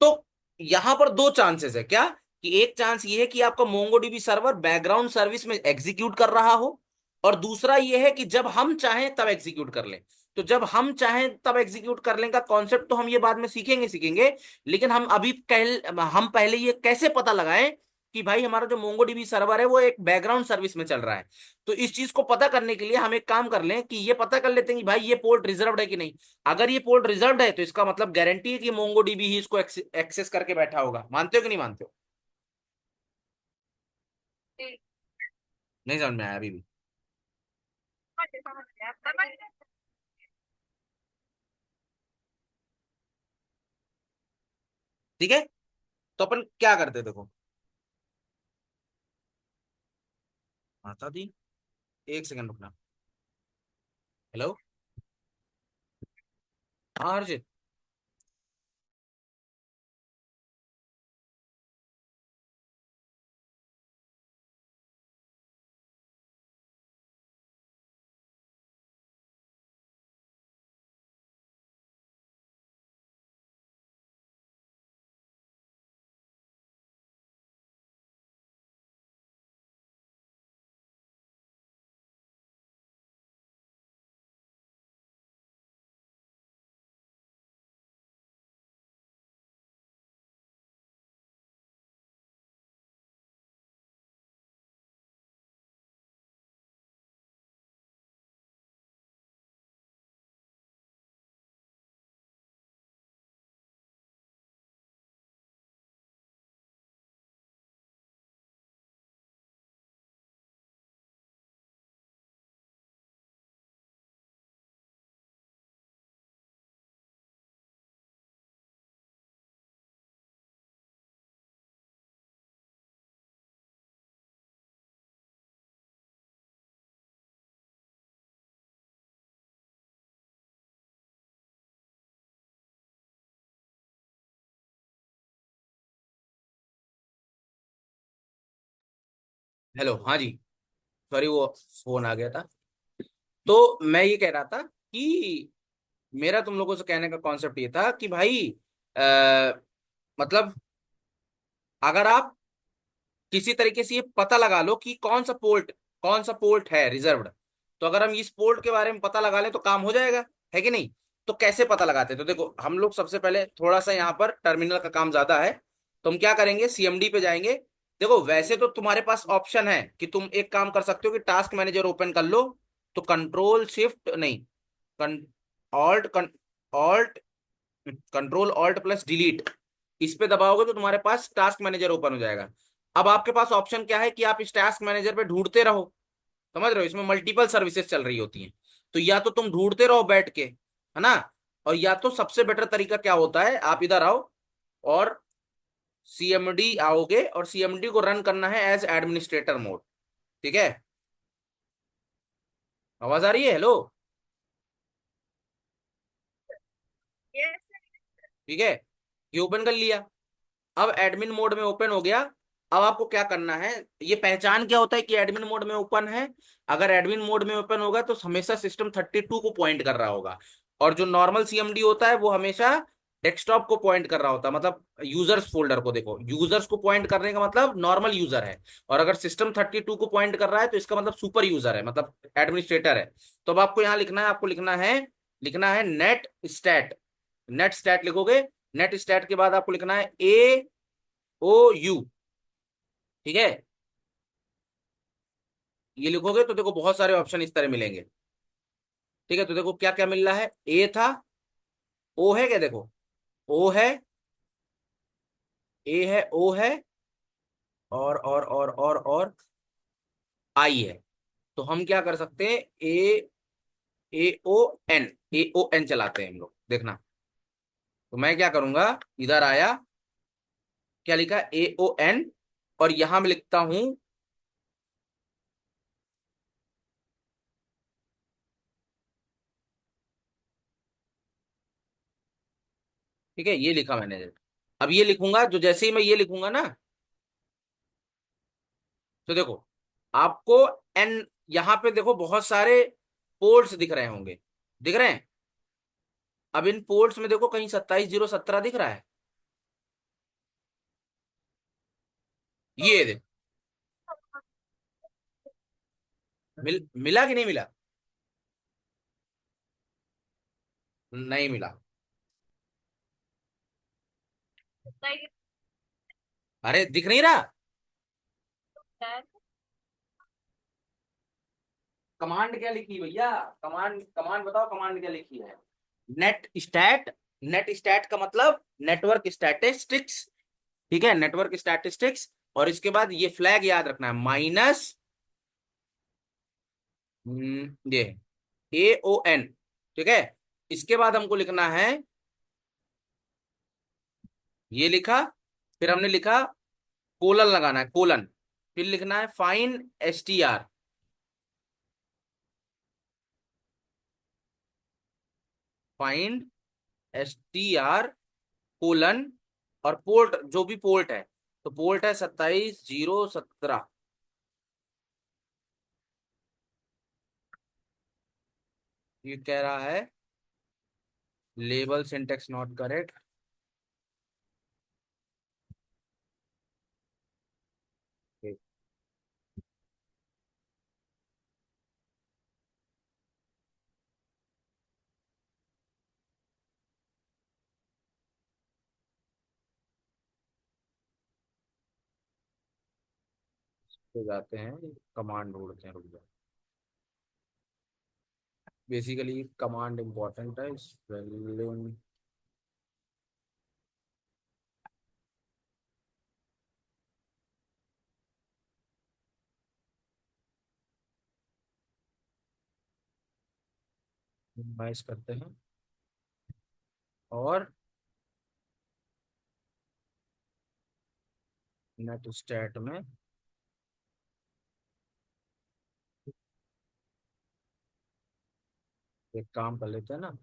[SPEAKER 1] तो यहां पर दो चांसेस है, क्या कि एक चांस ये है कि आपका मोंगोडीबी सर्वर बैकग्राउंड सर्विस में एग्जीक्यूट कर रहा हो, और दूसरा ये है कि जब हम चाहें तब एग्जीक्यूट कर लें। तो जब हम चाहें तब एग्जीक्यूट कर लेंगे, कॉन्सेप्ट तो हम ये बाद में सीखेंगे सीखेंगे। लेकिन हम पहले ये कैसे पता लगाएं कि भाई हमारा जो मोंगोडीबी सर्वर है वो एक बैकग्राउंड सर्विस में चल रहा है। तो इस चीज को पता करने के लिए हम एक काम कर लें कि ये पता कर लेते हैं कि भाई ये पोर्ट रिजर्व्ड है कि नहीं। अगर ये पोर्ट रिजर्व्ड है तो इसका मतलब गारंटी है कि मोंगोडीबी ही इसको एक्सेस करके बैठा होगा। मानते हो कि नहीं मानते हो?
[SPEAKER 2] ठीक
[SPEAKER 1] नहीं समझ में आया अभी भी?
[SPEAKER 2] समझ गया समझ गया।
[SPEAKER 1] ठीक है। तो अपन क्या करते देखो। माता दी, एक सेकंड रुकना। हेलो। हाँ हर्षित। हेलो, हाँ जी। सॉरी वो फोन आ गया था। तो मैं ये कह रहा था कि मेरा तुम लोगों से कहने का कॉन्सेप्ट ये था कि भाई मतलब अगर आप किसी तरीके से ये पता लगा लो कि कौन सा पोर्ट है रिजर्व्ड। तो अगर हम इस पोर्ट के बारे में पता लगा लें तो काम हो जाएगा, है कि नहीं? तो कैसे पता लगाते हैं? तो देखो हम लोग सबसे पहले थोड़ा सा यहाँ पर टर्मिनल का काम ज्यादा है, तो हम क्या करेंगे, सीएमडी पे जाएंगे। देखो वैसे तो तुम्हारे पास ऑप्शन है कि तुम एक काम कर सकते हो कि टास्क मैनेजर ओपन कर लो। तो कंट्रोल शिफ्ट नहीं, alt alt control alt plus delete, इस पे दबाओगे तो तुम्हारे पास टास्क मैनेजर ओपन हो जाएगा। अब आपके पास ऑप्शन क्या है कि आप इस टास्क मैनेजर पे ढूंढते रहो। समझ रहे हो, इसमें मल्टीपल सर्विसेज चल रही होती हैं। तो या तो तुम ढूंढते रहो बैठ के, है ना, और या तो सबसे बेटर तरीका क्या होता है, आप इधर आओ और सीएमडी आओगे और सीएमडी को रन करना है एज एडमिनिस्ट्रेटर मोड। ठीक है? आवाज आ रही है? हेलो।
[SPEAKER 2] यस।
[SPEAKER 1] ठीक है, ये ओपन कर लिया। अब एडमिन मोड में ओपन हो गया। अब आपको क्या करना है, ये पहचान क्या होता है कि एडमिन मोड में ओपन है? अगर एडमिन मोड में ओपन होगा तो हमेशा सिस्टम 32 को पॉइंट कर रहा होगा। और जो नॉर्मल सीएमडी होता है वो हमेशा डेस्कटॉप को पॉइंट कर रहा होता है, मतलब यूजर्स फोल्डर को। देखो यूजर्स को पॉइंट करने का मतलब नॉर्मल यूजर है, और अगर सिस्टम 32 को पॉइंट कर रहा है तो इसका मतलब सुपर यूजर है, मतलब एडमिनिस्ट्रेटर है। तो अब आपको यहाँ लिखना है, आपको लिखना है नेट स्टैट लिखोगे। नेट स्टैट के बाद आपको लिखना है AOU। ठीक है? ये लिखोगे तो देखो बहुत सारे ऑप्शन इस तरह मिलेंगे। ठीक है, तो देखो क्या क्या मिल रहा है। ए था, ओ है क्या, देखो ओ है, ए है, ओ है, और आई है। तो हम क्या कर सकते हैं, ए ओ एन चलाते हैं हम लोग, देखना। तो मैं क्या करूंगा, इधर आया, क्या लिखा, AON, और यहां मैं लिखता हूं। ठीक है, ये लिखा मैंने। अब ये लिखूंगा, जो जैसे ही मैं ये लिखूंगा ना, तो देखो आपको एन, यहां पे देखो बहुत सारे पोर्ट्स दिख रहे होंगे, दिख रहे हैं? अब इन पोर्ट्स में देखो कहीं 27017 दिख रहा है। ये देखो, मिला कि नहीं मिला? नहीं मिला।
[SPEAKER 2] बताइए।
[SPEAKER 1] अरे दिख नहीं रहा। कमांड क्या लिखी भैया? कमांड कमांड बताओ, कमांड क्या लिखी है? Net stat. नेट स्टैट का मतलब नेटवर्क स्टैटिस्टिक्स। ठीक है, नेटवर्क स्टैटिस्टिक्स। और इसके बाद ये फ्लैग याद रखना है, माइनस ये AON। ठीक है। इसके बाद हमको लिखना है, ये लिखा, फिर हमने लिखा कोलन लगाना है, कोलन। फिर लिखना है fine STR। Find STR colon. और पोर्ट, जो भी पोर्ट है, तो पोर्ट है 27 0 17। ये कह रहा है लेबल सिंटेक्स नॉट करेक्ट। तो जाते हैं, कमांड ढूंढते हैं, रुक जाओ। बेसिकली कमांड इंपॉर्टेंट है स्पेलिंग। मिनिमाइज करते हैं और नेट स्टैट में एक काम कर लेते हैं ना।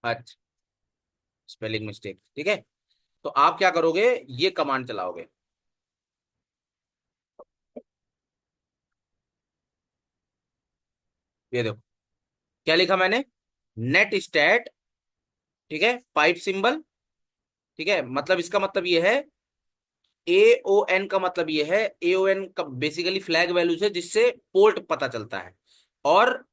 [SPEAKER 1] अच्छा, स्पेलिंग मिस्टेक, ठीक है। तो आप क्या करोगे, ये कमांड चलाओगे। ये देखो क्या लिखा मैंने, नेट स्टैट। ठीक है, पाइप सिंबल। ठीक है, मतलब इसका मतलब ये है, AON का मतलब ये है, AON का बेसिकली फ्लैग वैल्यूज है जिससे पोर्ट पता चलता है। और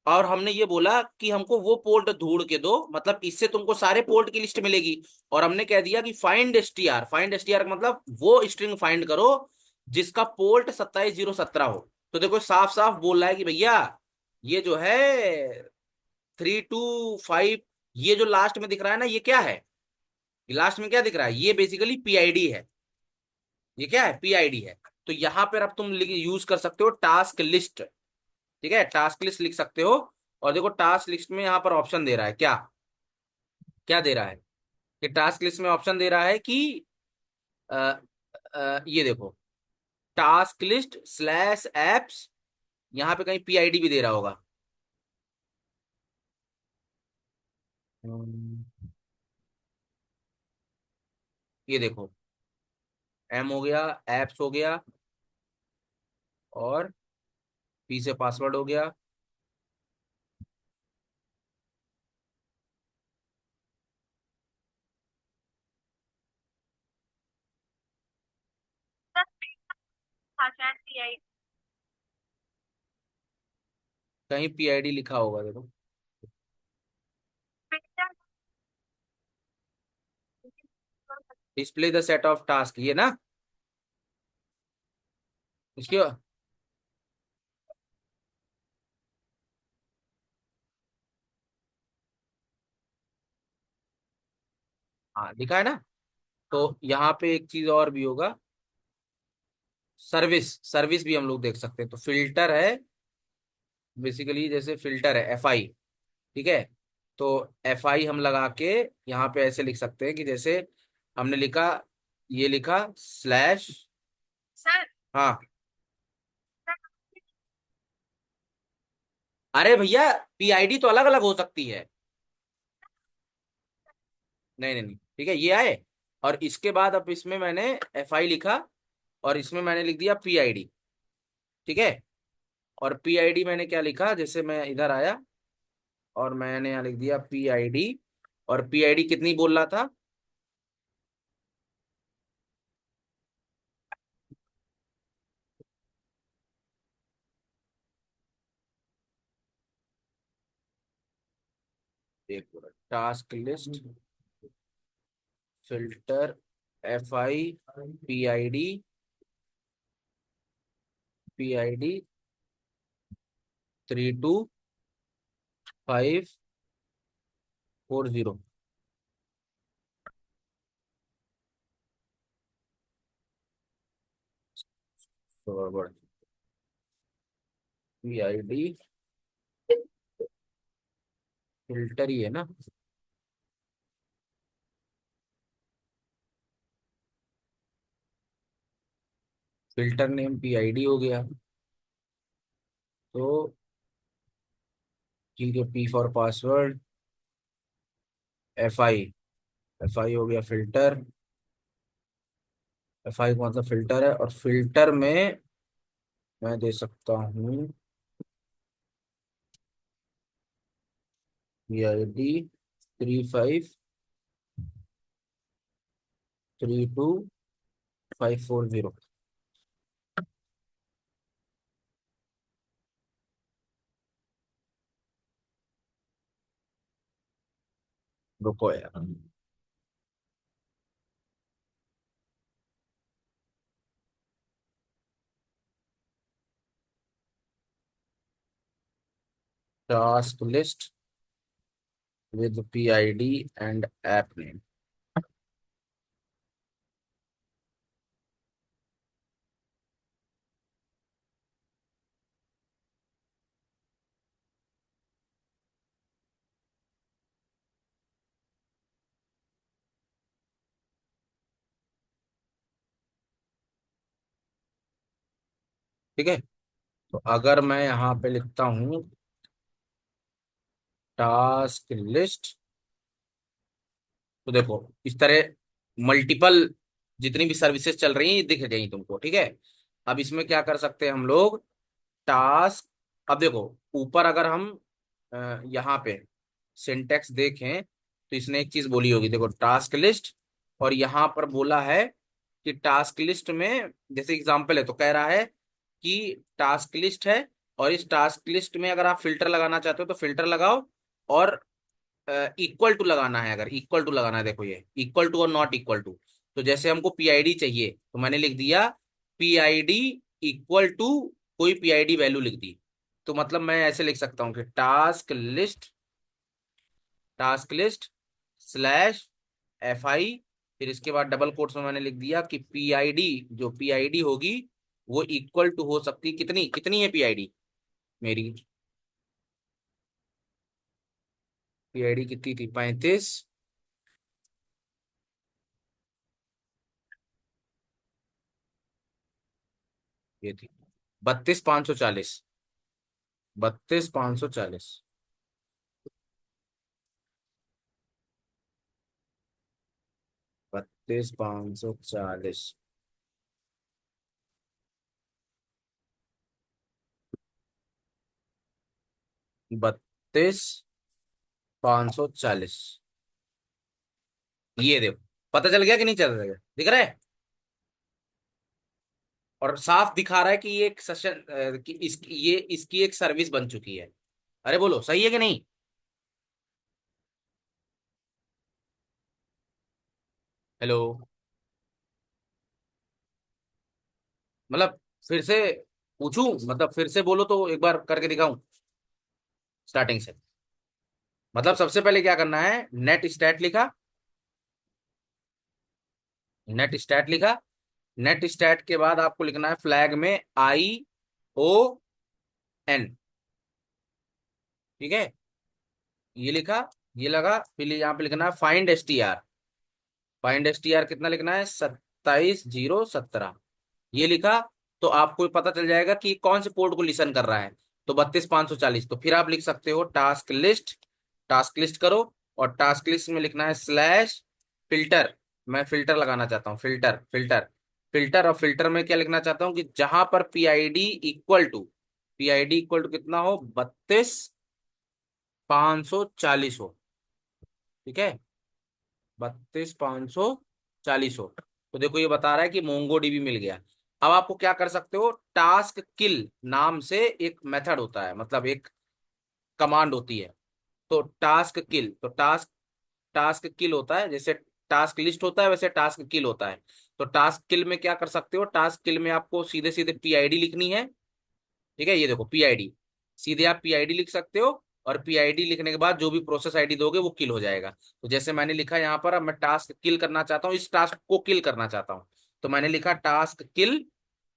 [SPEAKER 1] और हमने ये बोला कि हमको वो पोर्ट ढूंढ के दो, मतलब इससे तुमको सारे पोर्ट की लिस्ट मिलेगी। और हमने कह दिया कि फाइंड STR। फाइंड STR का मतलब वो स्ट्रिंग फाइंड करो जिसका पोर्ट 27 0 17 हो। तो देखो साफ साफ बोल रहा है कि भैया ये जो है 3 2 5, ये जो लास्ट में दिख रहा है ना, ये क्या है? लास्ट में क्या दिख रहा है? ये बेसिकली PID है। ये क्या है? PID है। तो यहां पर अब तुम यूज कर सकते हो टास्क लिस्ट। ठीक है, टास्क लिस्ट लिख सकते हो। और देखो टास्क लिस्ट में यहाँ पर ऑप्शन दे रहा है क्या, क्या दे रहा है? कि टास्क लिस्ट में ऑप्शन दे रहा है कि अ, ये देखो, टास्क लिस्ट स्लैश एप्स। यहाँ पे कहीं PID भी दे रहा होगा। हम्म, ये देखो, M हो गया, एप्स हो गया, और P से पासवर्ड हो गया।
[SPEAKER 2] शायद CI।
[SPEAKER 1] कहीं PID लिखा होगा देखो। Display the set of task, ये ना इसके। हाँ लिखा है ना। तो यहाँ पे एक चीज और भी होगा, सर्विस। सर्विस भी हम लोग देख सकते हैं। तो फिल्टर है, बेसिकली जैसे फिल्टर है FI। ठीक है, तो FI हम लगा के यहाँ पे ऐसे लिख सकते हैं कि जैसे हमने लिखा, ये लिखा स्लैश।
[SPEAKER 2] सर।
[SPEAKER 1] हाँ। अरे भैया PID तो अलग अलग हो सकती है। नहीं नहीं नहीं, ठीक है, ये आए। और इसके बाद अब इसमें मैंने FI लिखा। और इसमें मैंने लिख दिया PID। ठीक है। और PID मैंने क्या लिखा, जैसे मैं इधर आया और मैंने यहाँ लिख दिया PID। और PID कितनी बोल रहा था? एक task list filter FI PID 32 540। Forward PID filter ही है ना। फिल्टर नेम PID हो गया। तो ठीक है, P फॉर पासवर्ड, FI हो गया फिल्टर। FI का मतलब फिल्टर है, और फिल्टर में मैं दे सकता हूँ PID 35 32 540। रुको यार। Task list with PID and app name. ठीक है। तो अगर मैं यहाँ पे लिखता हूँ टास्क लिस्ट, तो देखो इस तरह मल्टीपल जितनी भी सर्विसेज चल रही हैं ये दिख जाएंगी तुमको। ठीक है। अब इसमें क्या कर सकते हैं हम लोग, टास्क। अब देखो ऊपर अगर हम यहाँ पे सिंटेक्स देखें तो इसने एक चीज बोली होगी, देखो टास्क लिस्ट। और यहाँ पर बोला है कि टास्क लिस्ट में जैसे एग्जांपल है तो कह रहा है कि टास्क लिस्ट है, और इस टास्क लिस्ट में अगर आप फिल्टर लगाना चाहते हो तो फिल्टर लगाओ। और इक्वल टू लगाना है, अगर इक्वल टू लगाना है, देखो ये इक्वल टू और नॉट इक्वल टू। तो जैसे हमको PID चाहिए तो मैंने लिख दिया PID इक्वल टू कोई PID वैल्यू लिख दी। तो मतलब मैं ऐसे लिख सकता हूँ कि टास्क लिस्ट स्लैश FI, फिर इसके बाद डबल कोट्स में मैंने लिख दिया कि PID, जो PID होगी वो इक्वल टू हो सकती, कितनी कितनी है PID मेरी? PID कितनी थी? 35। ये थी 32 540। 32 540। 32 540। 32 540। ये देखो, पता चल गया कि नहीं चल रहा है, दिख रहा है? और साफ दिखा रहा है कि ये एक सेशन, कि ये इसकी एक सर्विस बन चुकी है। अरे बोलो सही है कि नहीं? हेलो। मतलब फिर से पूछूं, मतलब फिर से बोलो तो एक बार करके दिखाऊं स्टार्टिंग से। मतलब सबसे पहले क्या करना है, नेट स्टैट लिखा। नेट स्टैट के बाद आपको लिखना है फ्लैग में ION। ठीक है। ये लिखा, ये लगा, फिर यहाँ पे लिखना है फाइंड STR कितना लिखना है? 27017। ये लिखा। तो आपको पता चल जाएगा कि कौन से पोर्ट को लिसन कर रहा है। तो 32 540। तो फिर आप लिख सकते हो टास्क लिस्ट करो, और टास्क लिस्ट में लिखना है स्लैश फिल्टर। मैं फिल्टर लगाना चाहता हूँ, फिल्टर फिल्टर। फिल्टर, और फिल्टर में क्या लिखना चाहता हूं कि जहां पर पीआईडी इक्वल टू कितना हो, 32,540 हो। ठीक है, 32,540 हो। तो देखो ये बता रहा है कि मोंगो डीबी मिल गया। अब आपको क्या कर सकते हो, टास्क किल नाम से एक मेथड होता है, मतलब एक कमांड होती है। तो टास्क किल, तो टास्क टास्क किल होता है, जैसे टास्क लिस्ट होता है वैसे टास्क किल होता है। तो टास्क किल में क्या कर सकते हो, टास्क किल में आपको सीधे सीधे पीआईडी लिखनी है। ठीक है, ये देखो पीआईडी, सीधे आप पीआईडी लिख सकते हो। और पीआईडी लिखने के बाद जो भी प्रोसेस आईडी दोगे वो किल हो जाएगा। तो जैसे मैंने लिखा यहाँ पर, अब मैं टास्क किल करना चाहता हूँ, इस टास्क को किल करना चाहता हूँ। तो मैंने लिखा टास्क किल,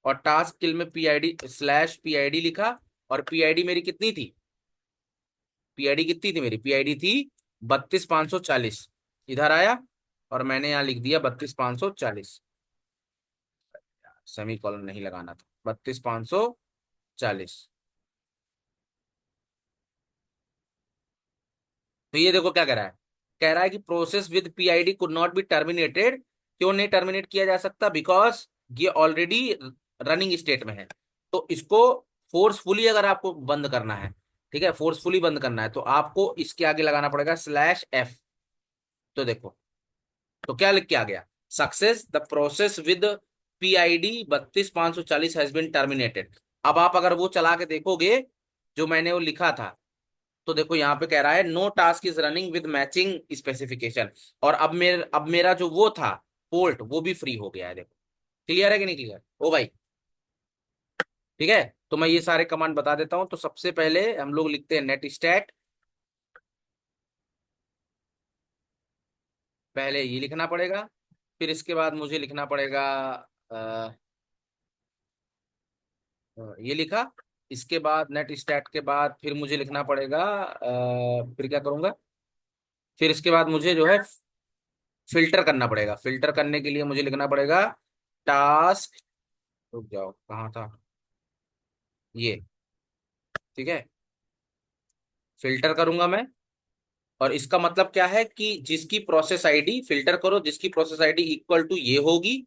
[SPEAKER 1] और टास्क किल में पीआईडी स्लैश पीआईडी लिखा। और पीआईडी मेरी कितनी थी, पीआईडी कितनी थी मेरी, पीआईडी थी 32,540। इधर आया और मैंने यहाँ लिख दिया 32,540। सेमी कॉलन नहीं लगाना था, 32,540। तो ये देखो क्या कह रहा है कि process with PID could not be terminated. क्यों नहीं टर्मिनेट किया जा सकता, बिकॉज ये ऑलरेडी रनिंग स्टेट में है। तो इसको फोर्सफुली अगर आपको बंद करना है, ठीक है, फोर्सफुली बंद करना है, तो आपको इसके आगे लगाना पड़ेगा /F। तो देखो, तो क्या लिख के आ गया, success the process with PID 32,540 has been terminated. अब आप अगर वो चला के देखोगे जो मैंने वो लिखा था, तो देखो यहाँ पे कह रहा है no task is running with matching specification. और अब मेरा जो वो था पोर्ट, वो भी फ्री हो गया है। देखो क्लियर है कि नहीं क्लियर ओ भाई। ठीक है, तो मैं ये सारे कमांड बता देता हूं। तो सबसे पहले हम लोग लिखते हैं नेट स्टैट। पहले ये लिखना पड़ेगा, फिर इसके बाद मुझे लिखना पड़ेगा अ, ये लिखा। इसके बाद नेट स्टैट के बाद फिर मुझे लिखना पड़ेगा फिर क्या करूंगा, फिर इसके बाद मुझे जो है फिल्टर करना पड़ेगा। फिल्टर करने के लिए मुझे लिखना पड़ेगा टास्क, रुक जाओ कहाँ था ये, ठीक है, फिल्टर करूंगा मैं। और इसका मतलब क्या है कि जिसकी प्रोसेस आईडी, फिल्टर करो जिसकी प्रोसेस आईडी इक्वल टू ये होगी।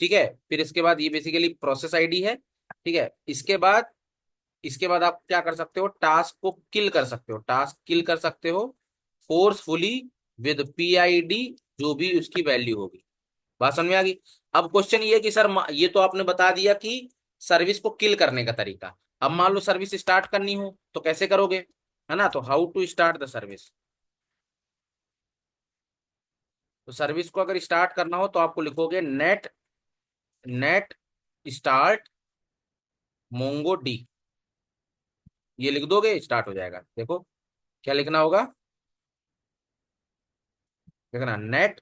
[SPEAKER 1] ठीक है, फिर इसके बाद ये बेसिकली प्रोसेस आईडी है। ठीक है, इसके बाद आप क्या कर सकते हो, टास्क को किल कर सकते हो, टास्क किल कर सकते हो फोर्सफुली विद पीआईडी, जो भी उसकी वैल्यू होगी। बात समझ में आ गई। अब क्वेश्चन ये है कि सर ये तो आपने बता दिया कि सर्विस को किल करने का तरीका। अब मान लो सर्विस स्टार्ट करनी हो तो कैसे करोगे, है ना। तो how to start the service. तो सर्विस को अगर स्टार्ट करना हो तो आपको लिखोगे net net start mongod. ये लिख दोगे स्टार्ट हो जाएगा। देखो क्या लिखना होगा, देखना नेट,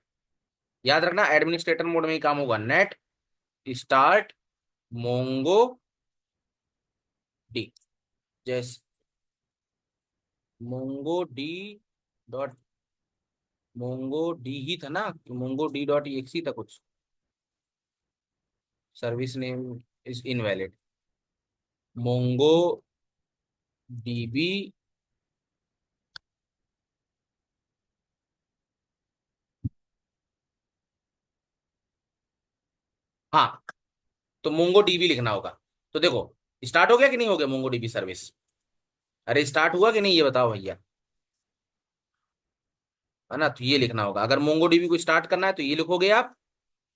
[SPEAKER 1] याद रखना एडमिनिस्ट्रेटर मोड में ही काम होगा। नेट स्टार्ट मोंगो डी, जैसे mongod dot, mongod ही था ना, मोंगो डी डॉट एक्सी था कुछ, service name is invalid, Mongo DB. हाँ, तो मोंगो डीबी लिखना होगा। तो देखो स्टार्ट हो गया कि नहीं हो गया मोंगो डीबी सर्विस, अरे स्टार्ट हुआ कि नहीं ये बताओ भैया, है ना। तो ये लिखना होगा, अगर मोंगो डीबी को स्टार्ट करना है तो ये लिखोगे आप।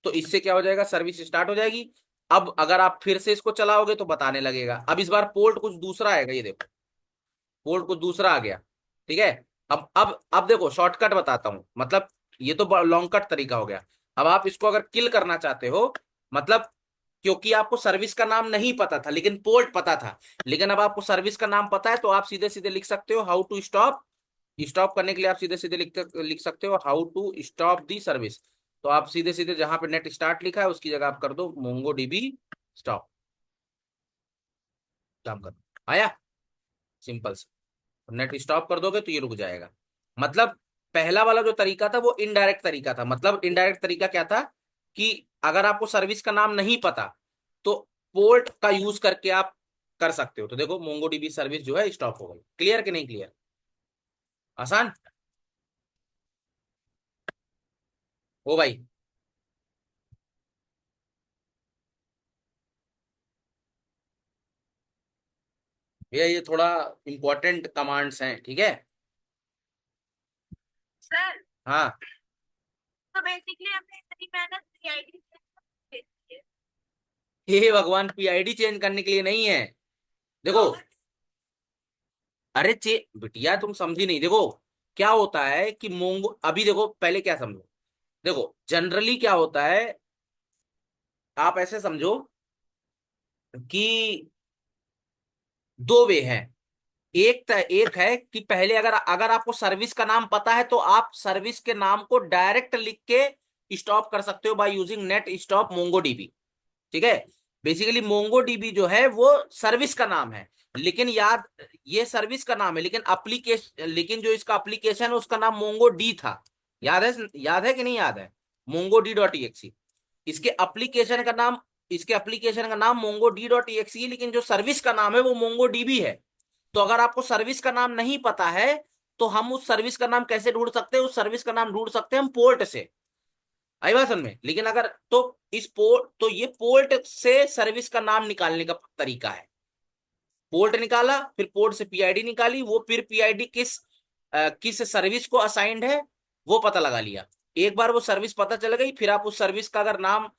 [SPEAKER 1] तो इससे क्या हो जाएगा, सर्विस स्टार्ट हो जाएगी। अब अगर आप फिर से इसको चलाओगे तो बताने लगेगा। अब इस बार पोर्ट कुछ दूसरा आएगा, ये देखो पोर्ट कुछ दूसरा आ गया। ठीक है, अब देखो शॉर्टकट बताता हूं, मतलब ये तो लॉन्ग कट तरीका हो गया। अब आप इसको अगर किल करना चाहते हो, मतलब क्योंकि आपको सर्विस का नाम नहीं पता था लेकिन पोर्ट पता था, लेकिन अब आपको सर्विस का नाम पता है, तो आप सीधे सीधे लिख सकते हो हाउ टू स्टॉप। स्टॉप करने के लिए आप सीधे सीधे लिख सकते हो how to stop the service. तो आप सीधे सीधे जहां पे नेट स्टार्ट लिखा है उसकी जगह आप कर दो मोंगो डीबी स्टॉप, काम कर आया, सिंपल से। नेट स्टॉप कर दोगे तो ये रुक जाएगा। मतलब पहला वाला जो तरीका था वो इनडायरेक्ट तरीका था। मतलब इनडायरेक्ट तरीका क्या था कि अगर आपको सर्विस का नाम नहीं पता तो पोर्ट का यूज करके आप कर सकते हो। तो देखो मोंगो डीबी सर्विस जो है स्टॉप हो गई। क्लियर कि नहीं क्लियर, आसान। ओ भाई, ये थोड़ा इंपॉर्टेंट कमांड्स हैं, ठीक है।
[SPEAKER 2] सर,
[SPEAKER 1] हाँ।
[SPEAKER 2] तो बेसिकली हमने इतनी मेहनत पीआईडी से की है।
[SPEAKER 1] हे भगवान, पीआईडी चेंज करने के लिए नहीं है। देखो,
[SPEAKER 2] तो
[SPEAKER 1] अरे चे बिटिया तुम समझी नहीं। देखो क्या होता है कि मोंगो, अभी देखो पहले क्या समझो। देखो जनरली क्या होता है, आप ऐसे समझो कि दो वे हैं। एक है कि पहले अगर अगर आपको सर्विस का नाम पता है तो आप सर्विस के नाम को डायरेक्ट लिख के स्टॉप कर सकते हो by using net stop Mongo dB. ठीक है। बेसिकली मोंगो डीबी जो है वो सर्विस का नाम है, लेकिन याद, ये सर्विस का नाम है लेकिन एप्लीकेशन, लेकिन जो इसका एप्लीकेशन है उसका नाम मोंगो डी था। याद है कि नहीं याद है? Mongod dot exe. इसके एप्लीकेशन का नाम इसके एप्लीकेशन का नाम मोंगो डी डॉट एक्सी है, लेकिन जो सर्विस का नाम है वो मोंगो डीबी है। तो अगर आपको सर्विस का नाम नहीं पता है तो हम उस सर्विस का नाम कैसे ढूंढ सकते हैं? उस सर्विस का नाम ढूंढ सकते हैं हम पोर्ट से। आई बात समझ में? लेकिन अगर तो इस पोर्ट, तो ये पोर्ट से सर्विस का नाम निकालने का तरीका है। पोर्ट निकाला, फिर पोर्ट से पीआईडी निकाली, वो फिर पीआईडी किस सर्विस को असाइंड है वो पता लगा लिया। एक बार वो सर्विस पता चल गई, फिर आप उस सर्विस का अगर नाम,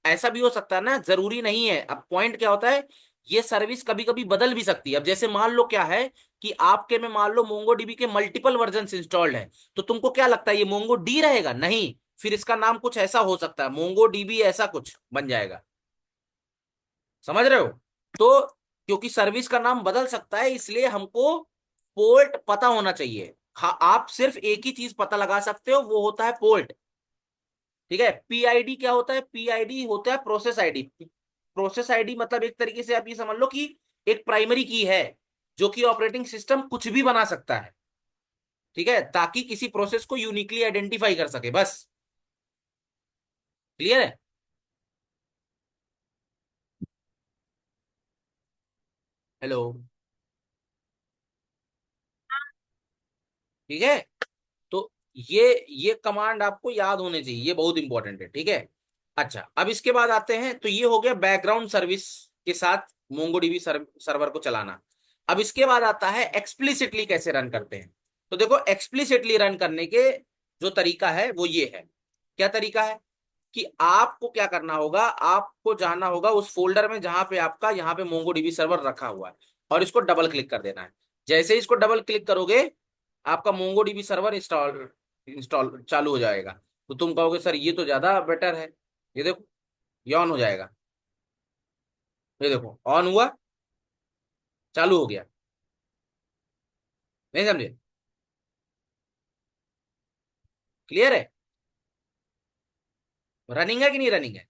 [SPEAKER 1] ऐसा भी हो सकता है ना, जरूरी नहीं है। अब पॉइंट क्या होता है, ये सर्विस कभी कभी बदल भी सकती है। अब जैसे मान लो क्या है कि आपके में मान लो मोंगो डीबी के मल्टीपल वर्जन इंस्टॉल्ड है, तो तुमको क्या लगता है ये मोंगो डी रहेगा? नहीं, फिर इसका नाम कुछ ऐसा हो सकता है, मोंगो डीबी ऐसा कुछ बन जाएगा। समझ रहे हो? तो क्योंकि सर्विस का नाम बदल सकता है इसलिए हमको पोर्ट पता होना चाहिए। हाँ, आप सिर्फ एक ही चीज पता लगा सकते हो, वो होता है पोर्ट। ठीक है। पीआईडी क्या होता है? पीआईडी होता है प्रोसेस आईडी। प्रोसेस आईडी मतलब एक तरीके से आप ये समझ लो कि एक प्राइमरी की है जो कि ऑपरेटिंग सिस्टम कुछ भी बना सकता है। ठीक है, ताकि किसी प्रोसेस को यूनिकली आइडेंटिफाई कर सके, बस। क्लियर है? हेलो? ठीक है। तो ये कमांड आपको याद होने चाहिए, ये बहुत इंपॉर्टेंट है। ठीक है। अच्छा, अब इसके बाद आते हैं, तो ये हो गया बैकग्राउंड सर्विस के साथ मोंगोडीबी सर्वर को चलाना। अब इसके बाद आता है एक्सप्लिसिटली कैसे रन करते हैं। तो देखो एक्सप्लिसिटली रन करने के जो तरीका है वो ये है। क्या तरीका है कि आपको क्या करना होगा, आपको जाना होगा उस फोल्डर में जहां पे आपका यहाँ पे मोंगोडीबी सर्वर रखा हुआ है, और इसको डबल क्लिक कर देना है। जैसे ही इसको डबल क्लिक करोगे आपका मोंगोडीबी सर्वर इंस्टॉल इंस्टॉल चालू हो जाएगा। तो तुम कहोगे सर ये तो ज्यादा बेटर है। ये देखो, ये ऑन हो जाएगा। ये देखो ऑन हुआ, चालू हो गया। नहीं समझे? क्लियर है? रनिंग है कि नहीं रनिंग है?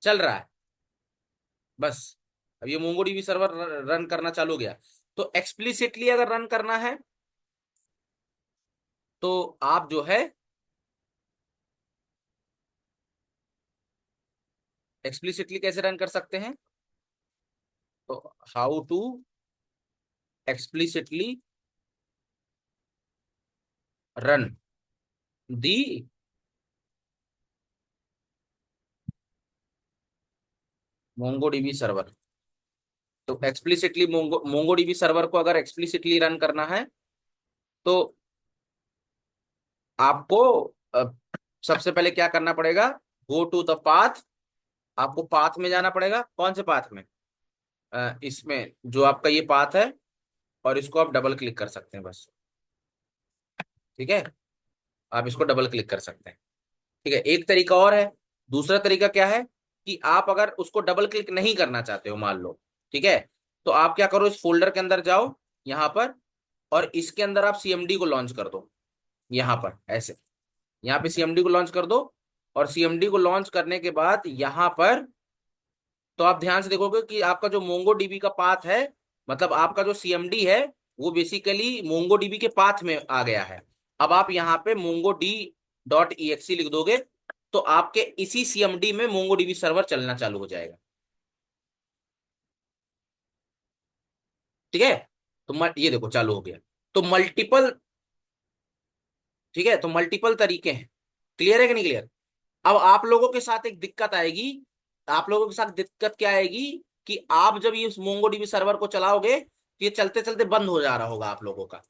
[SPEAKER 1] चल रहा है, बस। अब ये मोंगोडीबी सर्वर रन करना चालू हो गया। तो एक्सप्लिसिटली अगर रन करना है तो आप जो है एक्सप्लिसिटली कैसे रन कर सकते हैं? तो how to explicitly run the MongoDB server. तो एक्सप्लिसिटली मोंगोडीबी सर्वर को अगर एक्सप्लिसिटली रन करना है तो आपको अ, सबसे पहले क्या करना पड़ेगा, गो टू द पाथ। आपको पाथ में जाना पड़ेगा। कौन से पाथ में? इसमें जो आपका ये पाथ है, और इसको आप डबल क्लिक कर सकते हैं, बस। ठीक है, आप इसको डबल क्लिक कर सकते हैं। ठीक है, एक तरीका और है। दूसरा तरीका क्या है कि आप अगर उसको डबल क्लिक नहीं करना चाहते हो, मान लो, ठीक है, तो आप क्या करो, इस फोल्डर के अंदर जाओ, यहाँ पर, और इसके अंदर आप सीएमडी को लॉन्च कर दो। यहाँ पर ऐसे, यहाँ पे सीएमडी को लॉन्च कर दो। और सीएमडी को लॉन्च करने के बाद यहाँ पर, तो आप ध्यान से देखोगे कि आपका जो मोंगो डीबी का पाथ है, मतलब आपका जो सीएमडी है, वो बेसिकली मोंगो डीबी के पाथ में आ गया है। अब आप यहाँ पे mongod dot E exe लिख दोगे तो आपके इसी सीएमडी में मोंगो डीबी सर्वर चलना चालू हो जाएगा। ठीक है। तो ये देखो चालू हो गया। तो मल्टीपल, ठीक है, तो मल्टीपल तरीके हैं। क्लियर है कि नहीं क्लियर? अब आप लोगों के साथ एक दिक्कत आएगी आप लोगों के साथ दिक्कत क्या आएगी कि आप जब ये मोंगो डीबी सर्वर को चलाओगे तो ये चलते चलते बंद हो जा रहा होगा आप लोगों का।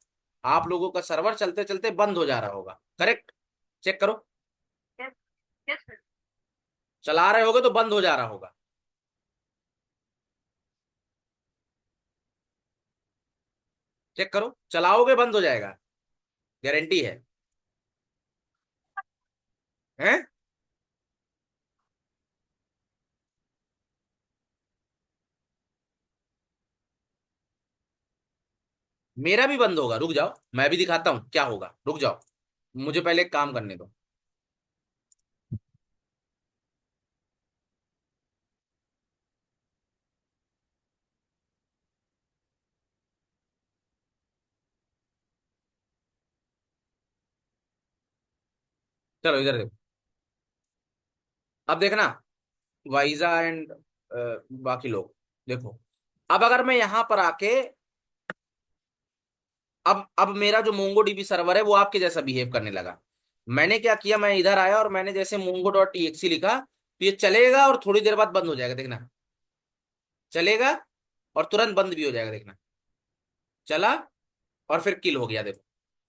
[SPEAKER 1] आप लोगों का सर्वर चलते चलते बंद हो जा रहा होगा, करेक्ट? चेक करो।
[SPEAKER 2] Yes, yes sir.
[SPEAKER 1] चला रहे होगे तो बंद हो जा रहा होगा। चेक करो, चलाओगे बंद हो जाएगा, गारंटी है। हैं? मेरा भी बंद होगा, रुक जाओ, मैं भी दिखाता हूं क्या होगा, रुक जाओ, मुझे पहले एक काम करने दो। चलो इधर देखो, अब देखना, वाइजा एंड बाकी लोग देखो। अब अगर मैं यहां पर आके, अब मेरा जो मोंगो डीबी सर्वर है वो आपके जैसा बिहेव करने लगा। मैंने क्या किया, मैं इधर आया और मैंने जैसे मोंगो डॉट टीएक्सी लिखा तो ये चलेगा और थोड़ी देर बाद बंद हो जाएगा, देखना। चलेगा और तुरंत बंद भी हो जाएगा, देखना। चला और फिर किल हो गया, देखो।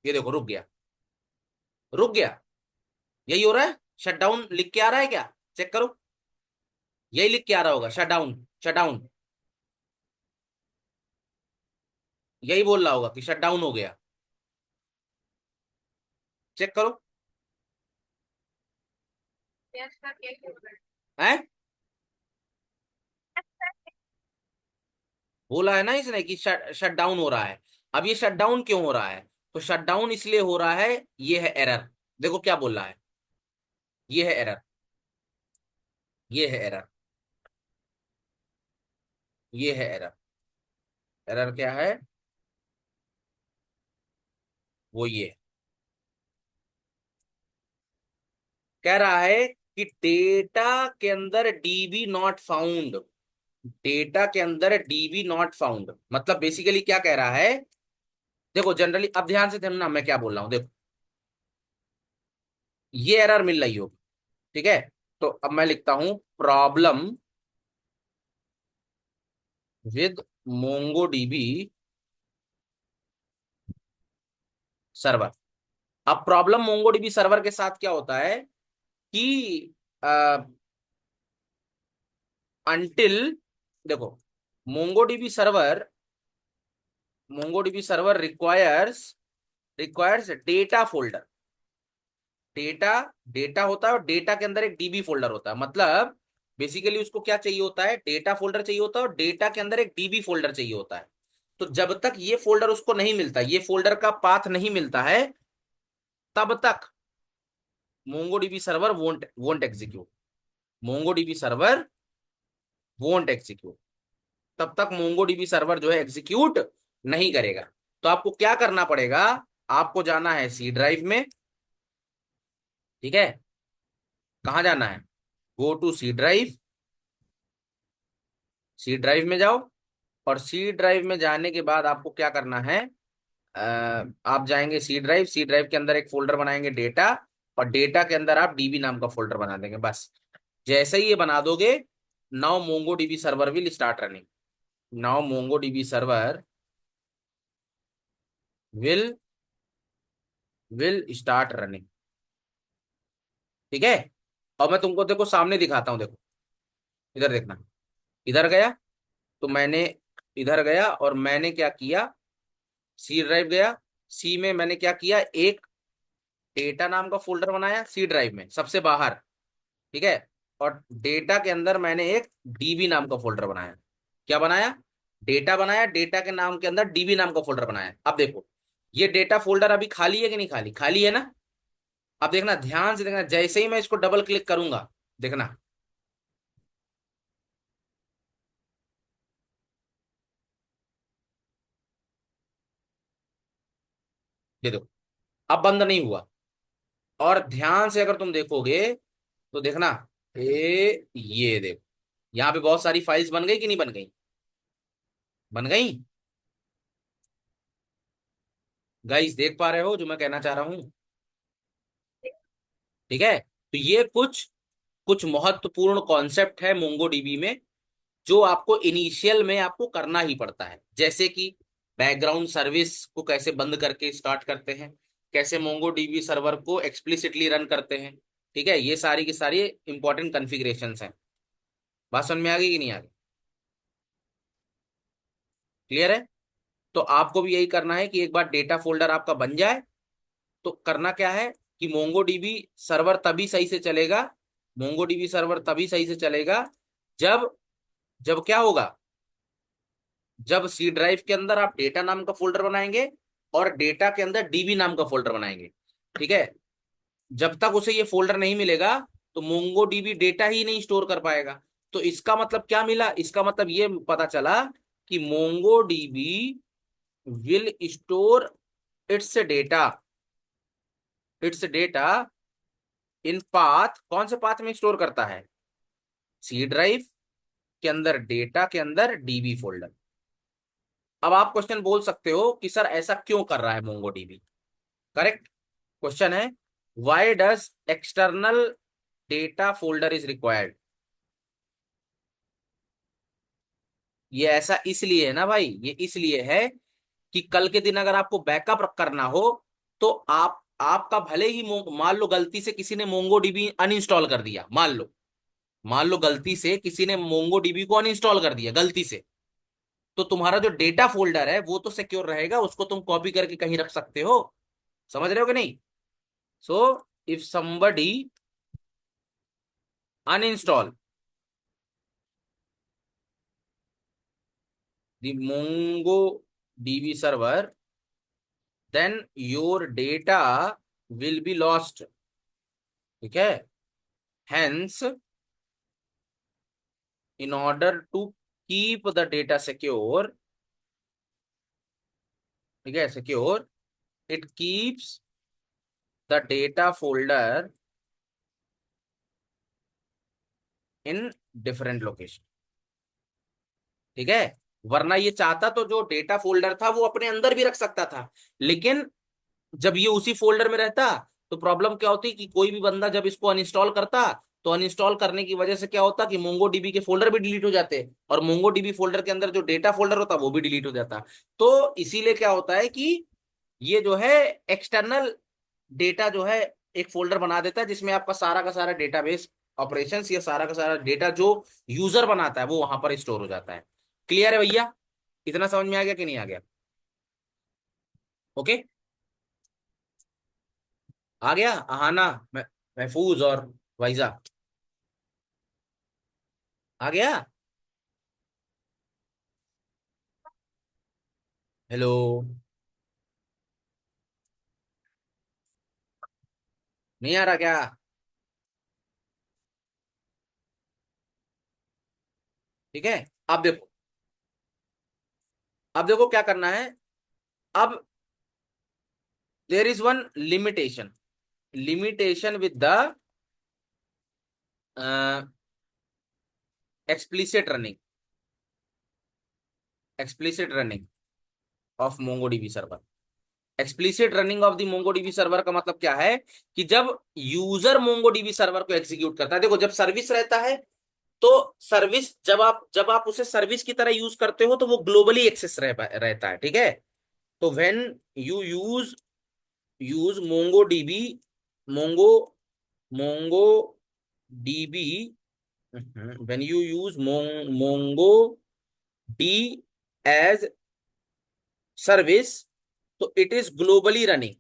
[SPEAKER 1] ये देखो, रुक गया, रुक गया। यही हो रहा है, शट डाउन लिख के आ रहा है क्या? चेक करो, यही लिख के आ रहा होगा, शट डाउन, शट डाउन। यही बोल रहा होगा कि शट डाउन हो गया। चेक करो।
[SPEAKER 2] यस सर, यही हो रहा है।
[SPEAKER 1] है, बोला है ना इसने कि शट शट डाउन हो रहा है। अब ये शट डाउन क्यों हो रहा है? तो शट डाउन इसलिए हो रहा है, ये है एरर। देखो क्या बोल रहा है, ये है एरर, ये है एरर, ये है एरर। एरर क्या है? वो ये कह रहा है कि डेटा के अंदर डीबी नॉट फाउंड। डेटा के अंदर डीबी नॉट फाउंड मतलब बेसिकली क्या कह रहा है? देखो जनरली, अब ध्यान से ध्यान ना, मैं क्या बोल रहा हूं देखो, ये एरर मिल रही होगी, ठीक है? तो अब मैं लिखता हूं problem with Mongo DB server. अब प्रॉब्लम मोंगो डीबी सर्वर के साथ क्या होता है कि अनटिल, देखो, Mongo DB server, Mongo DB server requires data folder. Data, data होता है और डेटा के अंदर एक डीबी फोल्डर होता है। मतलब बेसिकली उसको क्या चाहिए होता है, डेटा फोल्डर चाहिए होता है और डेटा के अंदर एक डीबी फोल्डर चाहिए होता है। तो जब तक ये फोल्डर उसको नहीं मिलता, ये फोल्डर का पाथ नहीं मिलता है, तब तक MongoDB server won't won't execute. MongoDB server won't execute, तब तक मोंगोडीबी सर्वर जो है एग्जीक्यूट नहीं करेगा। तो आपको क्या करना पड़ेगा, आपको जाना है सी ड्राइव में, ठीक है? कहाँ जाना है? Go to C drive, C drive में जाओ। और सी ड्राइव में जाने के बाद आपको क्या करना है, अ, आप जाएंगे सी ड्राइव, सी ड्राइव के अंदर एक फोल्डर बनाएंगे डेटा, और डेटा के अंदर आप डीबी नाम का फोल्डर बना देंगे, बस। जैसे ही ये बना दोगे, now Mongo DB server will start running. Now Mongo DB server will will start running, ठीक है? और मैं तुमको देखो सामने दिखाता हूँ, देखो इधर देखना। इधर गया तो मैंने, इधर गया और मैंने क्या किया, सी ड्राइव गया। सी में मैंने क्या किया, एक डेटा नाम का फोल्डर बनाया सी ड्राइव में सबसे बाहर, ठीक है? और डेटा के अंदर मैंने एक डीबी नाम का फोल्डर बनाया। क्या बनाया? डेटा बनाया, डेटा के नाम के अंदर डीबी नाम का फोल्डर बनाया। अब देखो, ये डेटा फोल्डर अभी खाली है कि नहीं खाली? खाली है ना? अब देखना, ध्यान से देखना, जैसे ही मैं इसको डबल क्लिक करूंगा, देखना, ये देखो, अब बंद नहीं हुआ। और ध्यान से अगर तुम देखोगे तो देखना, ये देखो, यहाँ पे बहुत सारी फाइल्स बन गई कि नहीं बन गई? बन गई। गाइस देख पा रहे हो जो मैं कहना चाह रहा हूँ? ठीक है, तो ये कुछ कुछ महत्वपूर्ण कॉन्सेप्ट है मोंगोडीबी में जो आपको इनिशियल में आपको करना ही पड़ता है, जैसे कि बैकग्राउंड सर्विस को कैसे बंद करके स्टार्ट करते हैं, कैसे मोंगोडीबी सर्वर को एक्सप्लिसिटली रन करते हैं। ठीक है, ये सारी की सारी इंपॉर्टेंट कॉन्फ़िगरेशंस हैं। बात समझ में आ गई कि नहीं आ गई? क्लियर है? तो आपको भी यही करना है कि एक बार डेटा फोल्डर आपका बन जाए तो करना क्या है कि मोंगोडीबी सर्वर तभी सही से चलेगा, मोंगोडीबी सर्वर तभी सही से चलेगा जब जब क्या होगा, जब सी ड्राइव के अंदर आप डेटा नाम का फोल्डर बनाएंगे और डेटा के अंदर डीबी नाम का फोल्डर बनाएंगे। ठीक है, जब तक उसे ये फोल्डर नहीं मिलेगा तो मोंगो डीबी डेटा ही नहीं स्टोर कर पाएगा। तो इसका मतलब क्या मिला, इसका मतलब ये पता चला कि Mongo dB will store it's data, it's data in path, कौन से पाथ में स्टोर करता है, सी ड्राइव के अंदर डेटा के अंदर डीबी फोल्डर। अब आप क्वेश्चन बोल सकते हो कि सर ऐसा क्यों कर रहा है मोंगो डीबी। करेक्ट क्वेश्चन है, why does external data folder is required. ये ऐसा इसलिए है ना भाई, ये इसलिए है कि कल के दिन अगर आपको बैकअप करना हो तो आपका भले ही मान लो गलती से किसी ने मोंगो डीबी अनइंस्टॉल कर दिया, मान लो गलती से किसी ने मोंगो डीबी को अनइंस्टॉल कर दिया गलती से, तो तुम्हारा जो डेटा फोल्डर है वो तो सिक्योर रहेगा, उसको तुम कॉपी करके कहीं रख सकते हो। समझ रहे हो कि नहीं? So if somebody uninstall the MongoDB server, then your data will be lost। ठीक है, hence in order to keep the data secure, ठीक है, secure, it keeps the data folder in different location। ठीक है, वरना ये चाहता तो जो डेटा फोल्डर था वो अपने अंदर भी रख सकता था, लेकिन जब ये उसी फोल्डर में रहता तो प्रॉब्लम क्या होती कि कोई भी बंदा जब इसको अनइंस्टॉल करता तो अनइंस्टॉल करने की वजह से क्या होता कि मोंगो डीबी के फोल्डर भी डिलीट हो जाते और मोंगो डीबी फोल्डर के अंदर जो डेटा फोल्डर होता वो भी डिलीट हो जाता। तो इसीलिए क्या होता है कि ये जो है एक्सटर्नल डेटा जो है एक फोल्डर बना देता है जिसमें आपका सारा का सारा डेटाबेस ऑपरेशंस या सारा का सारा डेटा जो यूजर बनाता है वो वहां पर स्टोर हो जाता है। क्लियर है भैया? इतना समझ में आ गया कि नहीं आ गया? ओके, आ गया आहाना, महफूज और वाइजा, आ गया? हेलो, नहीं आ रहा क्या? ठीक है, अब देखो, अब देखो क्या करना है। अब there is one limitation, limitation with the explicit running, explicit running of MongoDB server. Explicit running of the MongoDB server का मतलब क्या है कि जब यूजर मोंगोडीबी सर्वर को एग्जीक्यूट करता है, देखो जब सर्विस रहता है तो सर्विस जब आप उसे सर्विस की तरह यूज करते हो तो वो ग्लोबली एक्सेस रहता है। ठीक है, तो when you use MongoDB, Mongo MongoDB, when you use mongod as service, तो इट इज ग्लोबली रनिंग।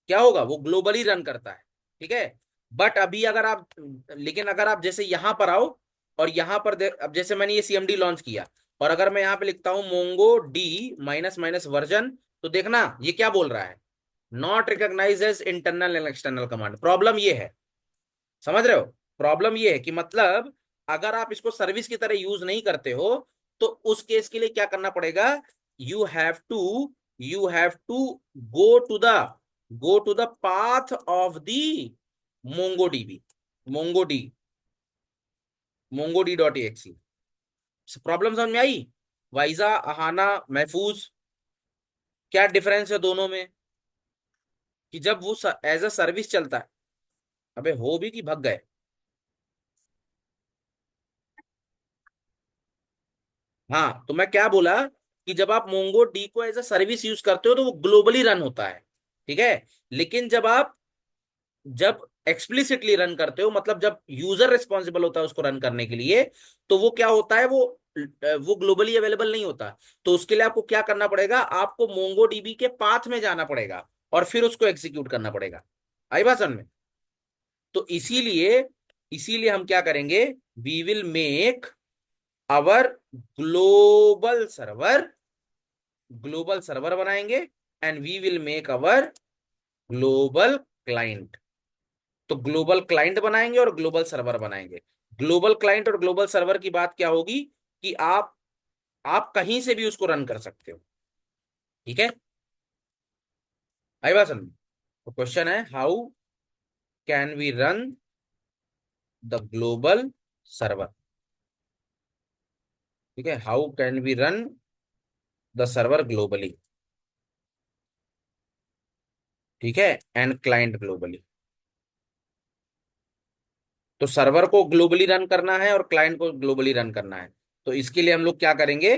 [SPEAKER 1] क्या होगा, वो ग्लोबली रन करता है। ठीक है, बट अभी अगर आप, लेकिन अगर आप जैसे यहां पर आओ और यहां पर अब जैसे मैंने ये सीएमडी लॉन्च किया और अगर मैं यहाँ पे लिखता हूं mongod minus minus version, तो देखना ये क्या बोल रहा है, not recognize as internal and external command. Problem ये है, समझ रहे हो? प्रॉब्लम ये है कि मतलब अगर आप इसको सर्विस की तरह यूज नहीं करते हो तो उस केस के लिए क्या करना पड़ेगा, you have to you have to go to the go to the path of the MongoDB, mongod mongod dot exe. Problem समझ में आई? वाइजा, अहाना, महफूज, क्या डिफरेंस है दोनों में कि जब वो एज अ सर्विस चलता है। अबे हो भी कि भग गए? हाँ, तो मैं क्या बोला कि जब आप मोंगो डी को एज अ सर्विस यूज करते हो तो वो ग्लोबली रन होता है, ठीक है। लेकिन जब एक्सप्लिसिटली रन करते हो, मतलब जब यूजर रिस्पॉन्सिबल होता है उसको रन करने के लिए, तो वो क्या होता है, वो ग्लोबली अवेलेबल नहीं होता। तो उसके लिए आपको क्या करना पड़ेगा, आपको मोंगो डीबी के पाथ में जाना पड़ेगा और फिर उसको एग्जीक्यूट करना पड़ेगा। आई बात समझ में? तो इसीलिए इसीलिए हम क्या करेंगे, we will make our server global server बनाएंगे, and we will make our global client. तो ग्लोबल क्लाइंट बनाएंगे और ग्लोबल सर्वर बनाएंगे। ग्लोबल क्लाइंट और ग्लोबल सर्वर की बात क्या होगी कि आप कहीं से भी उसको रन कर सकते हो, ठीक है। आई बात समझ? तो क्वेश्चन है, how can we run the global server? ठीक है, how can we run the server globally, ठीक है, एंड क्लाइंट ग्लोबली। तो सर्वर को ग्लोबली रन करना है और क्लाइंट को ग्लोबली रन करना है। तो इसके लिए हम लोग क्या करेंगे,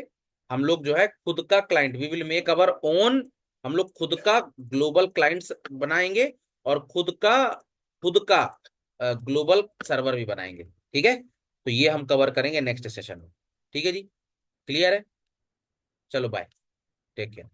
[SPEAKER 1] हम लोग जो है खुद का client, we will make our own, हम लोग खुद का ग्लोबल क्लाइंट बनाएंगे और खुद का ग्लोबल सर्वर भी बनाएंगे, ठीक है। तो ये हम कवर करेंगे नेक्स्ट सेशन में, ठीक है जी। क्लियर है? चलो बाय, टेक केयर।